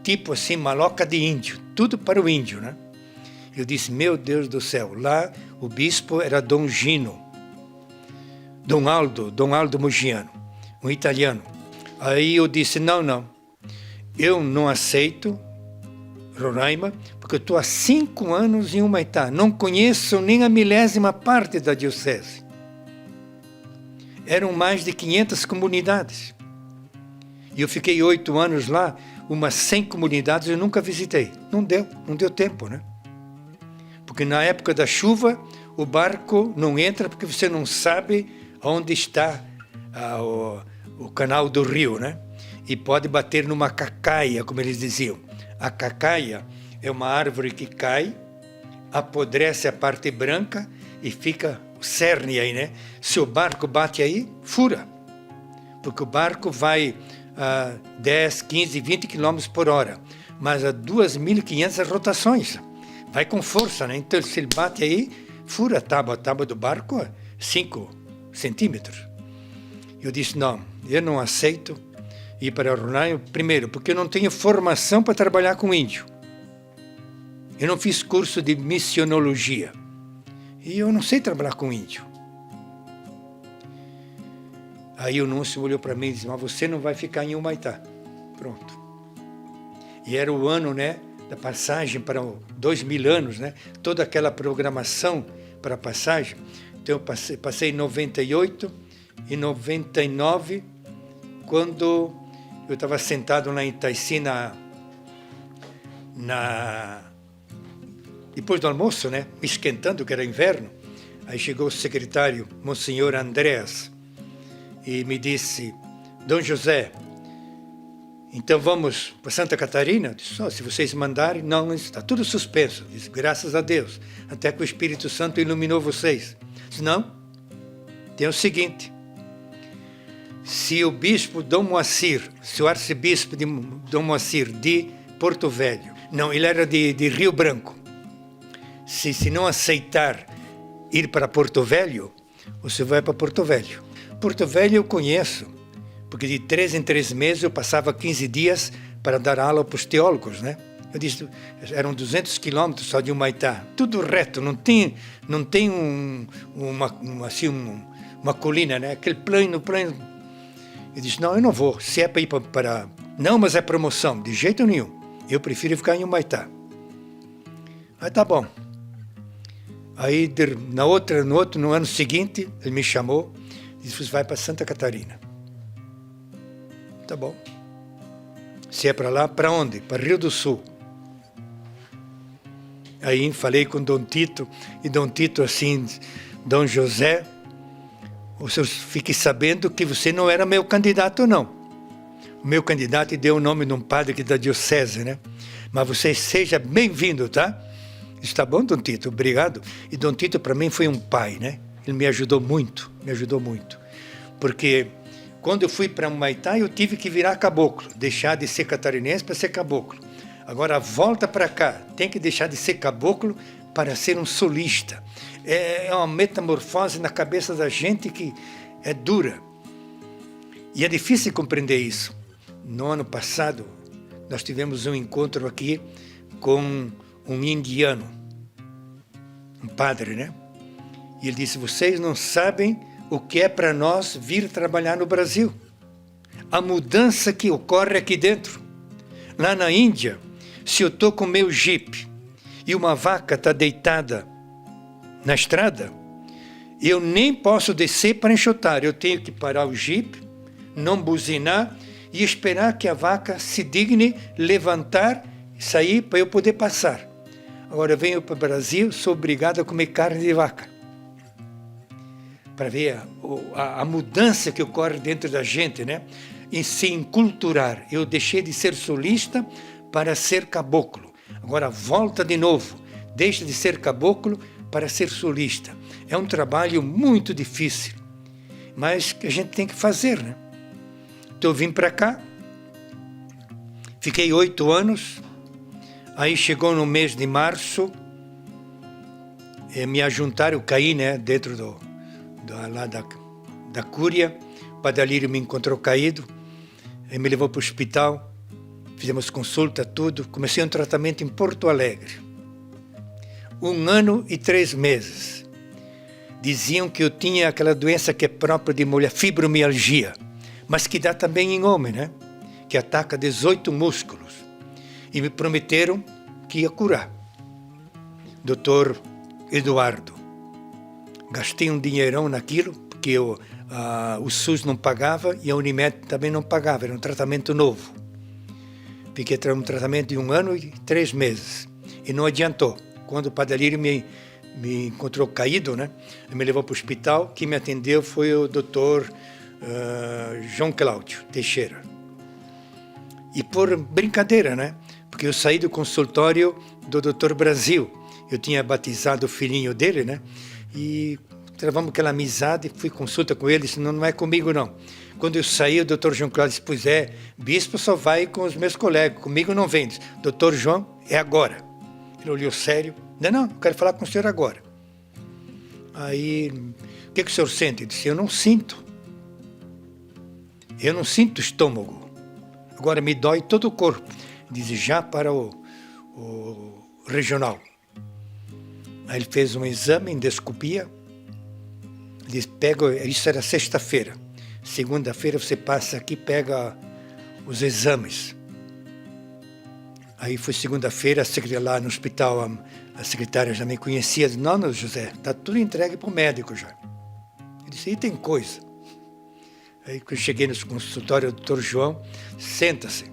tipo assim, maloca de índio. Tudo para o índio, né? Eu disse, meu Deus do céu, lá o bispo era Dom Gino. Dom Aldo Mugiano, um italiano. Aí eu disse, não, eu não aceito Roraima, porque eu estou há 5 anos em Humaitá, não conheço nem a milésima parte da diocese. Eram mais de 500 comunidades. E eu fiquei 8 anos lá, umas 100 comunidades eu nunca visitei. Não deu tempo, né? Porque na época da chuva, o barco não entra porque você não sabe onde está o canal do rio, né? E pode bater numa cacaia, como eles diziam. A cacaia é uma árvore que cai, apodrece a parte branca e fica o cerne aí, né? Se o barco bate aí, fura. Porque o barco vai a 10, 15, 20 km por hora, mas a 2.500 rotações. Vai com força, né? Então, se ele bate aí, fura a tábua do barco a 5 centímetros. Eu disse, não, eu não aceito ir para Roraima, primeiro, porque eu não tenho formação para trabalhar com índio. Eu não fiz curso de missionologia. E eu não sei trabalhar com índio. Aí o Núncio olhou para mim e disse, mas você não vai ficar em Humaitá. Pronto. E era o ano, né, da passagem para 2000 anos, né? Toda aquela programação para a passagem. Então eu passei em 98 e 99, quando eu estava sentado lá em Itaici, depois do almoço, né, esquentando, que era inverno. Aí chegou o secretário, Monsenhor Andréas, e me disse, Dom José, então vamos para Santa Catarina? Eu disse, se vocês mandarem, não, está tudo suspenso. Disse, graças a Deus, até que o Espírito Santo iluminou vocês. Disse, não, tem o seguinte, se o bispo Dom Moacir, se o arcebispo de Dom Moacir de Porto Velho, não, ele era de Rio Branco, se não aceitar ir para Porto Velho, você vai para Porto Velho. Porto Velho eu conheço, porque de 3 em 3 meses eu passava 15 dias para dar aula para os teólogos, né? Eu disse, eram 200 quilômetros só de Humaitá, tudo reto, não tem uma colina, né? Aquele plano. Eu disse, não, eu não vou, se é para ir para... Não, mas é promoção, de jeito nenhum, eu prefiro ficar em Humaitá. Aí tá bom. Aí no ano seguinte, ele me chamou e disse, você vai para Santa Catarina. Tá bom. Se é para lá, para onde? Para Rio do Sul. Aí falei com Dom Tito, e Dom Tito assim, Dom José, o senhor fique sabendo que você não era meu candidato, não. O meu candidato deu o nome de um padre aqui da diocese, né? Mas você seja bem-vindo, tá? Está bom, Dom Tito? Obrigado. E Dom Tito para mim foi um pai, né? Ele me ajudou muito. Porque quando eu fui para Humaitá, eu tive que virar caboclo, deixar de ser catarinense para ser caboclo. Agora, volta para cá, tem que deixar de ser caboclo para ser um solista. É uma metamorfose na cabeça da gente que é dura. E é difícil compreender isso. No ano passado, nós tivemos um encontro aqui com um indiano, um padre, né? E ele disse, vocês não sabem o que é para nós vir trabalhar no Brasil. A mudança que ocorre aqui dentro. Lá na Índia, se eu estou com meu jipe e uma vaca está deitada na estrada, eu nem posso descer para enxotar. Eu tenho que parar o jipe, não buzinar e esperar que a vaca se digne levantar e sair para eu poder passar. Agora eu venho para o Brasil, sou obrigado a comer carne de vaca. Para ver a mudança que ocorre dentro da gente, né? Em se enculturar. Eu deixei de ser solista para ser caboclo. Agora volta de novo. Deixa de ser caboclo para ser solista. É um trabalho muito difícil, mas que a gente tem que fazer, né? Então eu vim para cá, fiquei 8 anos, aí chegou no mês de março, me ajuntaram, eu caí, né, dentro lá da Cúria, o Padre Alírio me encontrou caído, ele me levou para o hospital, fizemos consulta, tudo, comecei um tratamento em Porto Alegre. 1 ano e 3 meses. Diziam que eu tinha aquela doença que é própria de mulher, fibromialgia, mas que dá também em homem, né? Que ataca 18 músculos. E me prometeram que ia curar. Doutor Eduardo. Gastei um dinheirão naquilo, porque o SUS não pagava e a Unimed também não pagava, era um tratamento novo. Fiquei um tratamento de 1 ano e 3 meses. E não adiantou. Quando o Padre Alírio me encontrou caído, né? Ele me levou para o hospital. Quem me atendeu foi o doutor João Cláudio Teixeira. E por brincadeira, né? Porque eu saí do consultório do doutor Brasil. Eu tinha batizado o filhinho dele, né? E travamos aquela amizade, fui consulta com ele, disse, não é comigo não. Quando eu saí, o doutor João Cláudio disse, pois é, bispo só vai com os meus colegas, comigo não vem. Disse, doutor João, é agora. Ele olhou sério, não, quero falar com o senhor agora. Aí, o que o senhor sente? Ele disse, eu não sinto estômago. Agora me dói todo o corpo. Disse, já para o regional. Aí ele fez um exame, endoscopia. Ele disse, isso era sexta-feira. Segunda-feira você passa aqui e pega os exames. Aí foi segunda-feira, lá no hospital, a secretária já me conhecia. Disse, não, José, está tudo entregue para o médico já. Ele disse, e tem coisa. Aí quando eu cheguei no consultório do doutor João, senta-se.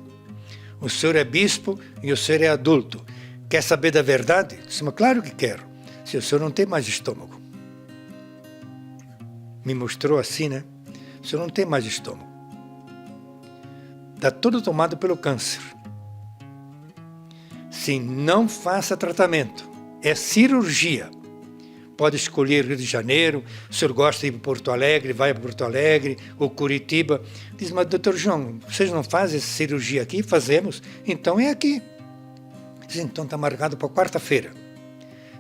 O senhor é bispo e o senhor é adulto. Quer saber da verdade? Eu disse, mas claro que quero. Se o senhor não tem mais estômago. Me mostrou assim, né? O senhor não tem mais estômago. Está tudo tomado pelo câncer. Sim, não faça tratamento. É cirurgia. Pode escolher Rio de Janeiro, o senhor gosta de ir para Porto Alegre, vai para Porto Alegre, ou Curitiba. Diz, mas doutor João, vocês não fazem essa cirurgia aqui? Fazemos. Então é aqui. Diz, então está marcado para quarta-feira.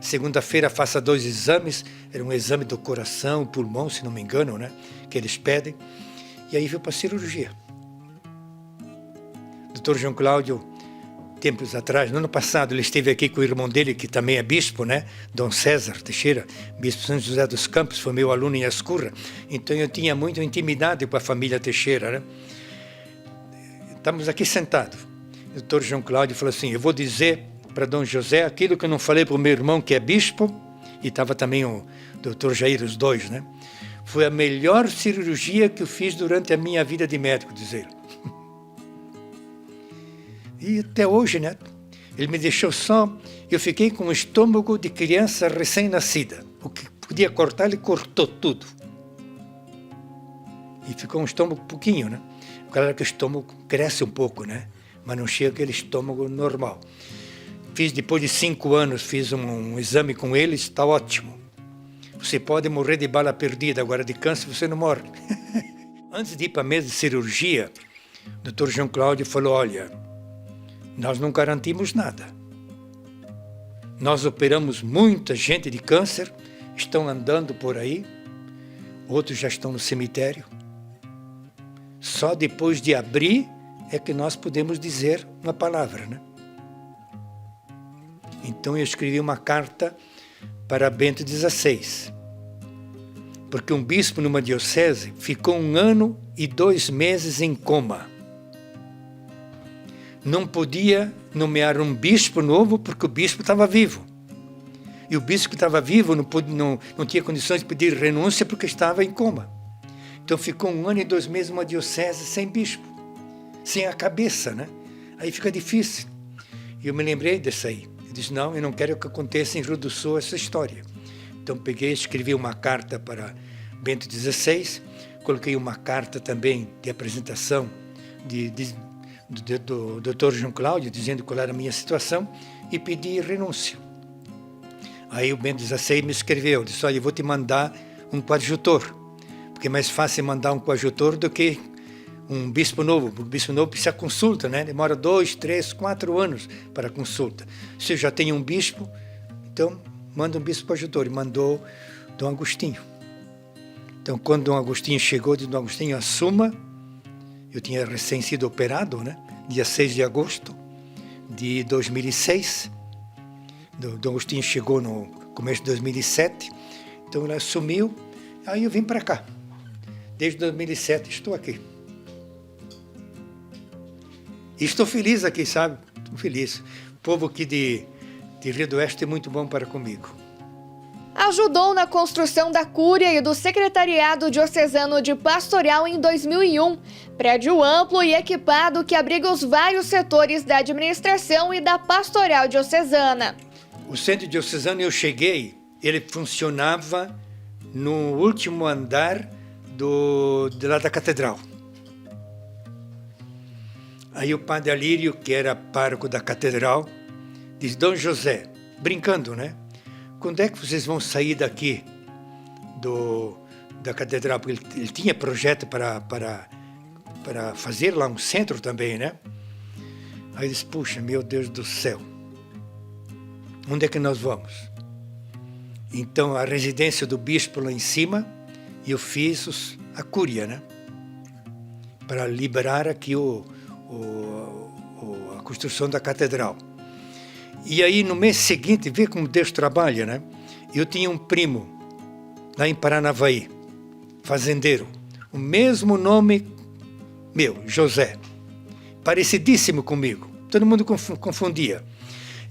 Segunda-feira faça 2 exames, era um exame do coração, pulmão, se não me engano, né? Que eles pedem. E aí veio para a cirurgia. Doutor João Cláudio, tempos atrás, no ano passado, ele esteve aqui com o irmão dele, que também é bispo, né? Dom César Teixeira, bispo São José dos Campos, foi meu aluno em Ascurra. Então eu tinha muita intimidade com a família Teixeira, né? Estamos aqui sentados. O doutor João Cláudio falou assim, eu vou dizer para Dom José aquilo que eu não falei para o meu irmão, que é bispo, e estava também o doutor Jair, os dois, né? Foi a melhor cirurgia que eu fiz durante a minha vida de médico, diz ele. E até hoje, né? Ele me deixou só, eu fiquei com o estômago de criança recém-nascida. O que podia cortar, ele cortou tudo. E ficou um estômago pouquinho, né? Claro que o estômago cresce um pouco, né? Mas não chega aquele estômago normal. Depois de 5 anos, fiz um exame com ele, está ótimo. Você pode morrer de bala perdida, agora de câncer você não morre. Antes de ir para a mesa de cirurgia, o Dr. João Cláudio falou, olha, nós não garantimos nada. Nós operamos muita gente de câncer, estão andando por aí, outros já estão no cemitério. Só depois de abrir é que nós podemos dizer uma palavra, né? Então eu escrevi uma carta para Bento XVI, porque um bispo numa diocese ficou 1 ano e 2 meses em coma. Não podia nomear um bispo novo porque o bispo estava vivo. E o bispo que estava vivo não tinha condições de pedir renúncia porque estava em coma. Então ficou 1 ano e 2 meses numa diocese sem bispo, sem a cabeça, né? Aí fica difícil. E eu me lembrei disso aí. Eu disse, não, eu não quero que aconteça em Rio do Sul essa história. Então peguei, escrevi uma carta para Bento XVI, coloquei uma carta também de apresentação do Dr. João Cláudio, dizendo qual era a minha situação, e pedi renúncia. Aí o Bento XVI me escreveu, disse, olha, eu vou te mandar um coadjutor, porque é mais fácil mandar um coadjutor do que um bispo novo, porque o bispo novo precisa consulta, né? Demora 2, 3, 4 anos para a consulta. Se eu já tenho um bispo, então manda um bispo coadjutor. E mandou Dom Agostinho. Então, quando Dom Agostinho chegou, disse, Dom Agostinho, assuma. Eu tinha recém sido operado, né? Dia 6 de agosto de 2006. Dom Agostinho chegou no começo de 2007. Então, ele assumiu. Aí eu vim para cá. Desde 2007 estou aqui. E estou feliz aqui, sabe? Estou feliz. O povo aqui de Rio do Oeste é muito bom para comigo. Ajudou na construção da Cúria e do Secretariado Diocesano de Pastoral em 2001, prédio amplo e equipado que abriga os vários setores da administração e da pastoral diocesana. O centro diocesano, eu cheguei, ele funcionava no último andar de lá da catedral. Aí o padre Alírio, que era pároco da catedral, diz, Dom José, brincando, né? Quando é que vocês vão sair daqui da catedral? Porque ele tinha projeto para fazer lá um centro também, né? Aí ele disse, puxa, meu Deus do céu, onde é que nós vamos? Então, a residência do bispo lá em cima, e eu fiz a cúria, né? Para liberar aqui a construção da catedral. E aí, no mês seguinte, vê como Deus trabalha, né? Eu tinha um primo, lá em Paranavaí, fazendeiro, o mesmo nome meu, José, parecidíssimo comigo, todo mundo confundia.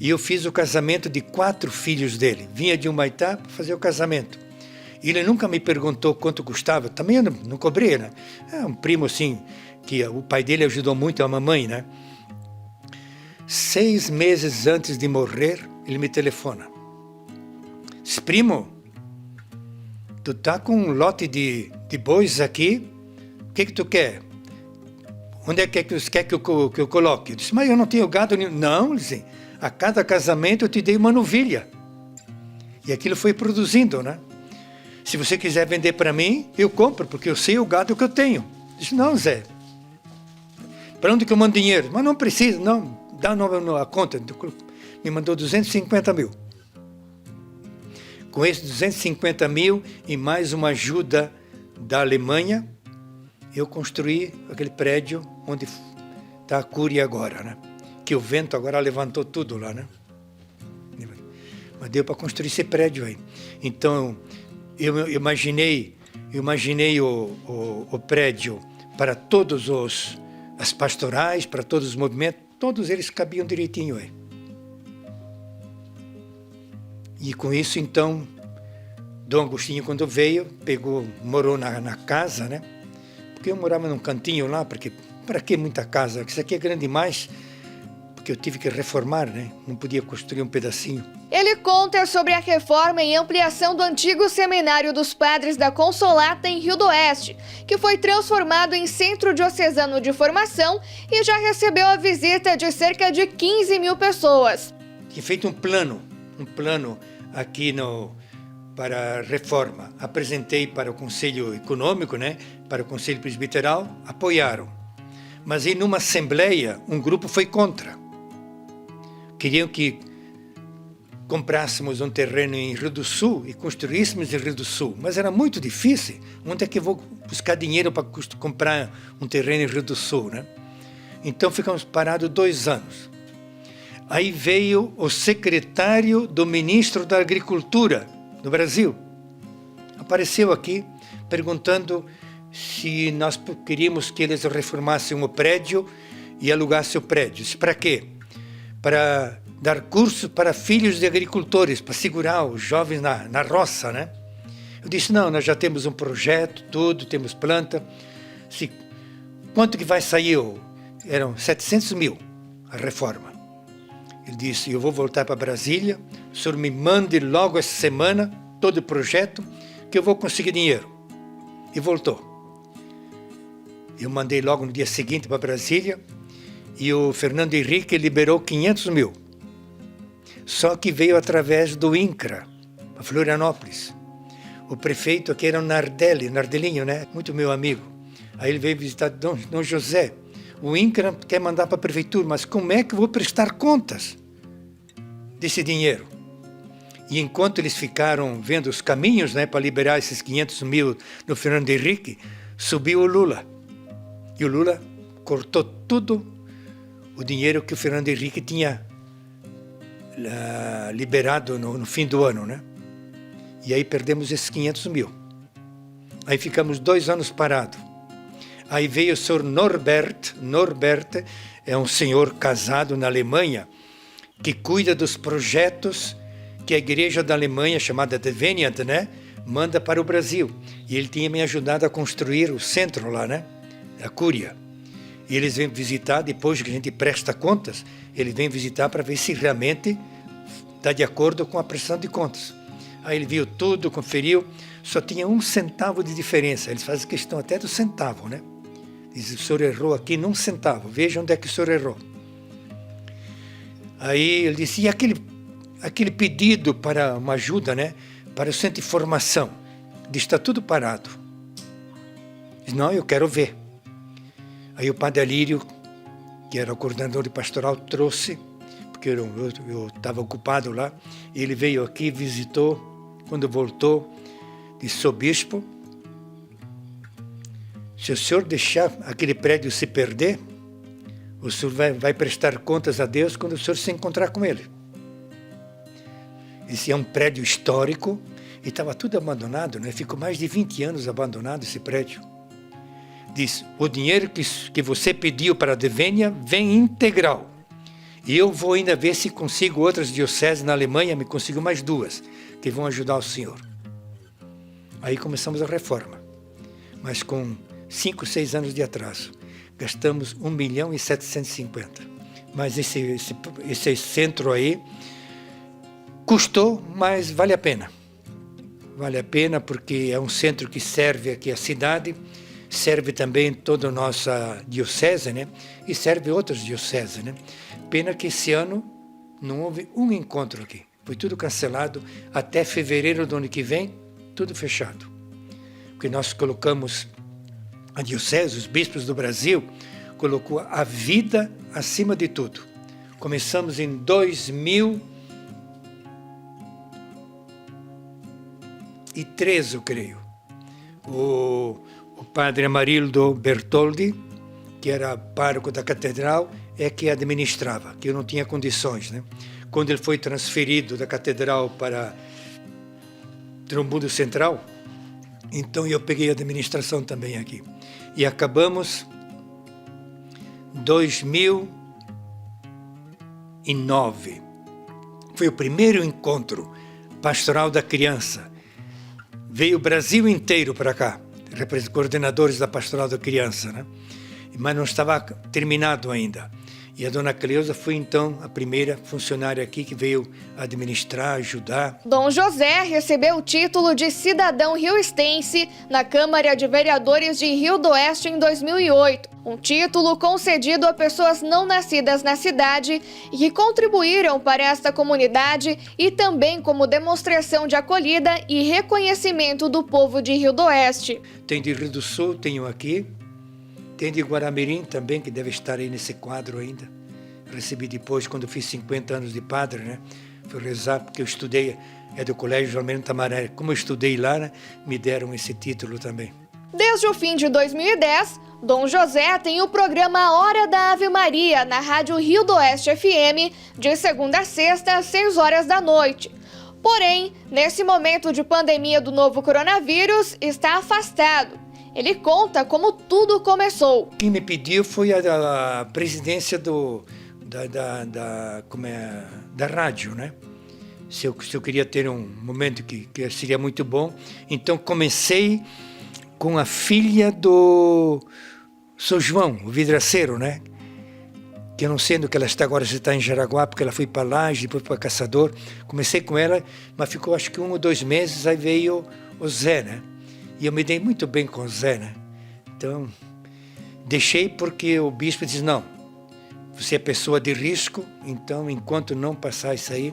E eu fiz o casamento de 4 filhos dele, vinha de Humaitá para fazer o casamento. Ele nunca me perguntou quanto custava, também eu não cobrei, né? É um primo assim, que o pai dele ajudou muito a mamãe, né? 6 meses antes de morrer, ele me telefona. Diz, primo, tu tá com um lote de bois aqui, o que tu quer? Onde é que quer que eu coloque? Eu disse, mas eu não tenho gado nenhum. Não, ele disse, a cada casamento eu te dei uma novilha. E aquilo foi produzindo, né? Se você quiser vender para mim, eu compro, porque eu sei o gado que eu tenho. Eu disse, não, Zé, para onde que eu mando dinheiro? Mas não precisa, não, dá a conta. Me mandou 250 mil. Com esses 250 mil e mais uma ajuda da Alemanha, eu construí aquele prédio onde está a Cúria agora, né? Que o vento agora levantou tudo lá, né? Mas deu para construir esse prédio aí. Então, eu imaginei o prédio para todos as pastorais, para todos os movimentos, todos eles cabiam direitinho aí. E com isso, então, Dom Agostinho, quando veio, morou na casa, né? Porque eu morava num cantinho lá, porque para que muita casa? Isso aqui é grande demais, porque que eu tive que reformar, né? Não podia construir um pedacinho. Ele conta sobre a reforma e ampliação do antigo Seminário dos Padres da Consolata em Rio do Oeste, que foi transformado em Centro Diocesano de Formação e já recebeu a visita de cerca de 15 mil pessoas. Tinha feito um plano aqui para a reforma. Apresentei para o Conselho Econômico, né? Para o Conselho Presbiteral, apoiaram. Mas aí numa assembleia, um grupo foi contra. Queriam que comprássemos um terreno em Rio do Sul e construíssemos em Rio do Sul. Mas era muito difícil. Onde é que eu vou buscar dinheiro para comprar um terreno em Rio do Sul, né? Então ficamos parados 2 anos. Aí veio o secretário do ministro da Agricultura do Brasil. Apareceu aqui perguntando se nós queríamos que eles reformassem o prédio e alugassem o prédio. Para quê? Para dar curso para filhos de agricultores, para segurar os jovens na roça, né? Eu disse, não, nós já temos um projeto, tudo, temos planta. Quanto que vai sair? Eram 700 mil a reforma. Ele disse, eu vou voltar para Brasília, o senhor me mande logo essa semana todo o projeto, que eu vou conseguir dinheiro. E voltou. Eu mandei logo no dia seguinte para Brasília, e o Fernando Henrique liberou 500 mil. Só que veio através do INCRA, a Florianópolis. O prefeito aqui era o Nardelinho, né? Muito meu amigo. Aí ele veio visitar Dom José. O INCRA quer mandar para a prefeitura, mas como é que eu vou prestar contas desse dinheiro? E enquanto eles ficaram vendo os caminhos, né, para liberar esses 500 mil no Fernando Henrique, subiu o Lula. E o Lula cortou tudo o dinheiro que o Fernando Henrique tinha liberado no fim do ano, né? E aí perdemos esses 500 mil. Aí ficamos 2 anos parados. Aí veio o senhor Norbert é um senhor casado na Alemanha, que cuida dos projetos que a igreja da Alemanha, chamada Deveniat, né, manda para o Brasil. E ele tinha me ajudado a construir o centro lá, né, a Cúria. E eles vêm visitar, depois que a gente presta contas, ele vem visitar para ver se realmente está de acordo com a prestação de contas. Aí ele viu tudo, conferiu, só tinha 1 centavo de diferença. Eles fazem questão até do centavo, né? Diz, o senhor errou aqui num centavo, veja onde é que o senhor errou. Aí ele disse, e aquele pedido para uma ajuda, né? Para o centro de formação? Diz, está tudo parado. Diz, não, eu quero ver. Aí o padre Alírio, que era o coordenador de pastoral, trouxe, porque eu estava ocupado lá, e ele veio aqui, visitou, quando voltou, disse, sou bispo, se o senhor deixar aquele prédio se perder, o senhor vai prestar contas a Deus quando o senhor se encontrar com ele. Esse é um prédio histórico e estava tudo abandonado, né? Ficou mais de 20 anos abandonado esse prédio. Diz, o dinheiro que você pediu para a Devenia vem integral. E eu vou ainda ver se consigo outras dioceses na Alemanha, me consigo mais 2, que vão ajudar o senhor. Aí começamos a reforma, mas com 5, 6 anos de atraso. Gastamos 1.750.000. Mas esse centro aí custou, mas vale a pena. Vale a pena porque é um centro que serve aqui a cidade, serve também toda a nossa diocese, né? E serve outras dioceses, né? Pena que esse ano não houve um encontro aqui. Foi tudo cancelado até fevereiro do ano que vem, tudo fechado. Porque nós colocamos a diocese, os bispos do Brasil, colocou a vida acima de tudo. Começamos em 2013, eu creio. O padre Amarildo Bertoldi, que era pároco da catedral, é que administrava, que eu não tinha condições, né? Quando ele foi transferido da catedral para Trombudo Central, então eu peguei a administração também aqui. E acabamos 2009. Foi o primeiro encontro pastoral da criança. Veio o Brasil inteiro para cá, coordenadores da pastoral da criança, né? Mas não estava terminado ainda. E a dona Cleusa foi, então, a primeira funcionária aqui que veio administrar, ajudar. Dom José recebeu o título de cidadão rioestense na Câmara de Vereadores de Rio do Oeste em 2008. Um título concedido a pessoas não nascidas na cidade e que contribuíram para esta comunidade e também como demonstração de acolhida e reconhecimento do povo de Rio do Oeste. Tem de Rio do Sul, tenho aqui. Tem de Guaramirim também, que deve estar aí nesse quadro ainda. Recebi depois, quando fiz 50 anos de padre, né? Fui rezar, porque eu estudei, é do Colégio João Menino Tamaré. Como eu estudei lá, né? Me deram esse título também. Desde o fim de 2010, Dom José tem o programa Hora da Ave Maria, na Rádio Rio do Oeste FM, de segunda a sexta, às 6 horas da noite. Porém, nesse momento de pandemia do novo coronavírus, está afastado. Ele conta como tudo começou. Quem me pediu foi a presidência da rádio, né? Se eu queria ter um momento que seria muito bom. Então comecei com a filha do São João, o vidraceiro, né? Que eu não sei onde ela está agora, se está em Jaraguá, porque ela foi para Laje, depois para Caçador. Comecei com ela, mas ficou acho que 1 ou 2 meses, aí veio o Zé, né? E eu me dei muito bem com o Zé, né? Então, deixei porque o bispo disse, não, você é pessoa de risco, então enquanto não passar isso aí,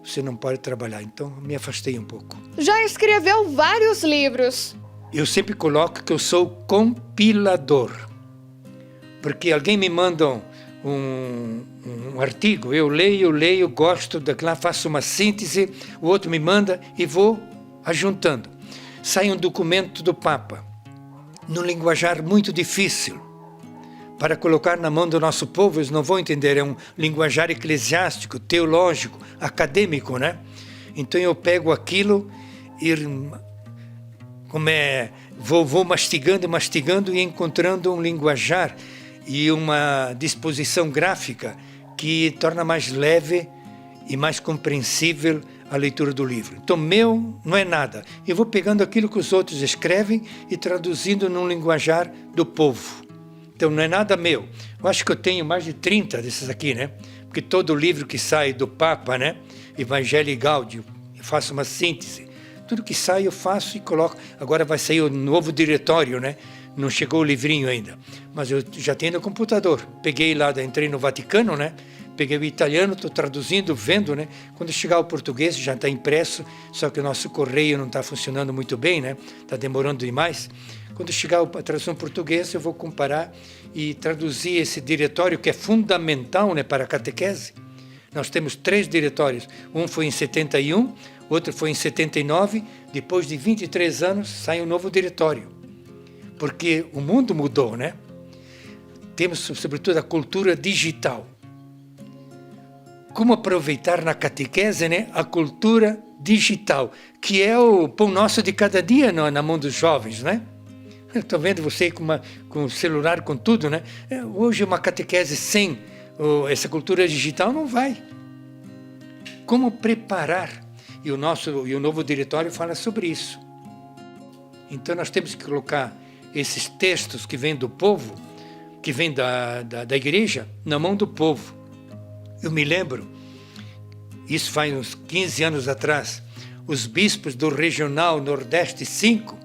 você não pode trabalhar. Então, me afastei um pouco. Já escreveu vários livros. Eu sempre coloco que eu sou compilador. Porque alguém me manda um artigo, eu leio, gosto daquilo, faço uma síntese, o outro me manda e vou ajuntando. Sai um documento do Papa, num linguajar muito difícil, para colocar na mão do nosso povo, eles não vão entender, é um linguajar eclesiástico, teológico, acadêmico, né? Então eu pego aquilo e vou mastigando e encontrando um linguajar e uma disposição gráfica que torna mais leve e mais compreensível a leitura do livro. Então, meu não é nada. Eu vou pegando aquilo que os outros escrevem e traduzindo num linguajar do povo. Então, não é nada meu. Eu acho que eu tenho mais de 30 desses aqui, né? Porque todo livro que sai do Papa, né? Evangelii Gaudium, eu faço uma síntese. Tudo que sai eu faço e coloco. Agora vai sair o novo diretório, né? Não chegou o livrinho ainda. Mas eu já tenho no computador. Peguei lá, entrei no Vaticano, né? Peguei o italiano, estou traduzindo, vendo, né? Quando chegar o português, já está impresso, só que o nosso correio não está funcionando muito bem, né? Está demorando demais. Quando chegar a tradução portuguesa, eu vou comparar e traduzir esse diretório, que é fundamental, né, para a catequese. Nós temos 3 diretórios. Um foi em 71, outro foi em 79. Depois de 23 anos, sai um novo diretório. Porque o mundo mudou, né? Temos, sobretudo, a cultura digital. Como aproveitar na catequese, né, a cultura digital, que é o pão nosso de cada dia na mão dos jovens, né? Estou vendo você com o celular, com tudo, né? Hoje uma catequese sem essa cultura digital não vai. Como preparar? E o novo diretório fala sobre isso. Então nós temos que colocar esses textos que vêm do povo, que vêm da igreja, na mão do povo. Eu me lembro, isso faz uns 15 anos atrás, os bispos do Regional Nordeste 5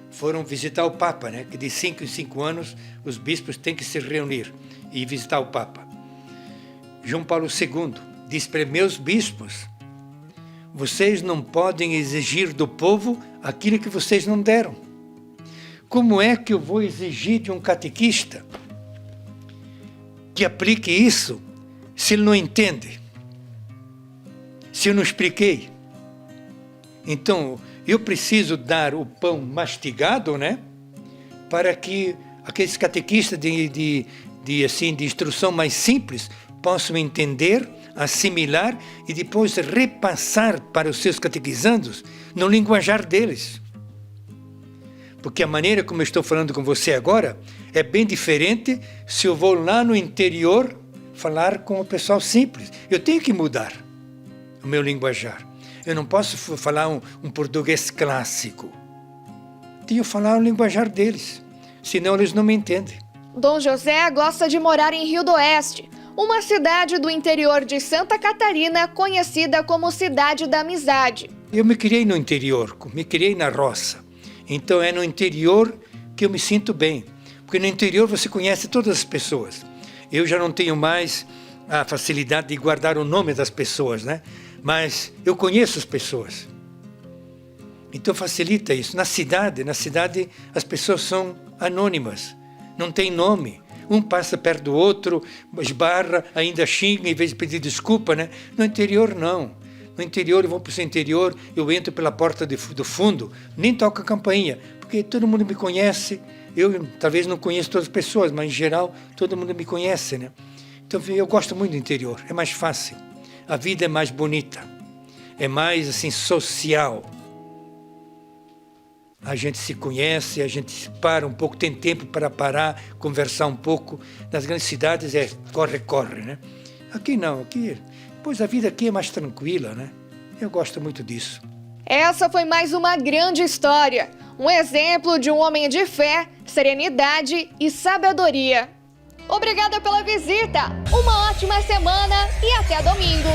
foram visitar o Papa, né? Que de 5 em 5 anos os bispos têm que se reunir e visitar o Papa. João Paulo II disse para meus bispos, vocês não podem exigir do povo aquilo que vocês não deram. Como é que eu vou exigir de um catequista que aplique isso se ele não entende? Se eu não expliquei? Então, eu preciso dar o pão mastigado, né? Para que aqueles catequistas de instrução mais simples possam entender, assimilar e depois repassar para os seus catequizandos no linguajar deles. Porque a maneira como eu estou falando com você agora é bem diferente se eu vou lá no interior falar com o pessoal simples. Eu tenho que mudar o meu linguajar. Eu não posso falar um português clássico. Tenho que falar o linguajar deles, senão eles não me entendem. Dom José gosta de morar em Rio do Oeste. uma cidade do interior de Santa Catarina conhecida como Cidade da Amizade. Eu me criei no interior, me criei na roça. Então é no interior que eu me sinto bem, porque no interior você conhece todas as pessoas. Eu já não tenho mais a facilidade de guardar o nome das pessoas, né? Mas eu conheço as pessoas. Então facilita isso. Na cidade as pessoas são anônimas, não tem nome. Um passa perto do outro, esbarra, ainda xinga em vez de pedir desculpa, né? No interior não. No interior eu vou para o interior, eu entro pela porta do fundo, nem toco a campainha, porque todo mundo me conhece. Eu talvez não conheço todas as pessoas, mas em geral todo mundo me conhece, né? Então eu gosto muito do interior, é mais fácil. A vida é mais bonita, é mais assim social. A gente se conhece, a gente se para um pouco, tem tempo para parar, conversar um pouco. Nas grandes cidades é corre, né? Aqui não, pois a vida aqui é mais tranquila, né? Eu gosto muito disso. Essa foi mais uma grande história, um exemplo de um homem de fé, serenidade e sabedoria. Obrigada pela visita, uma ótima semana e até domingo.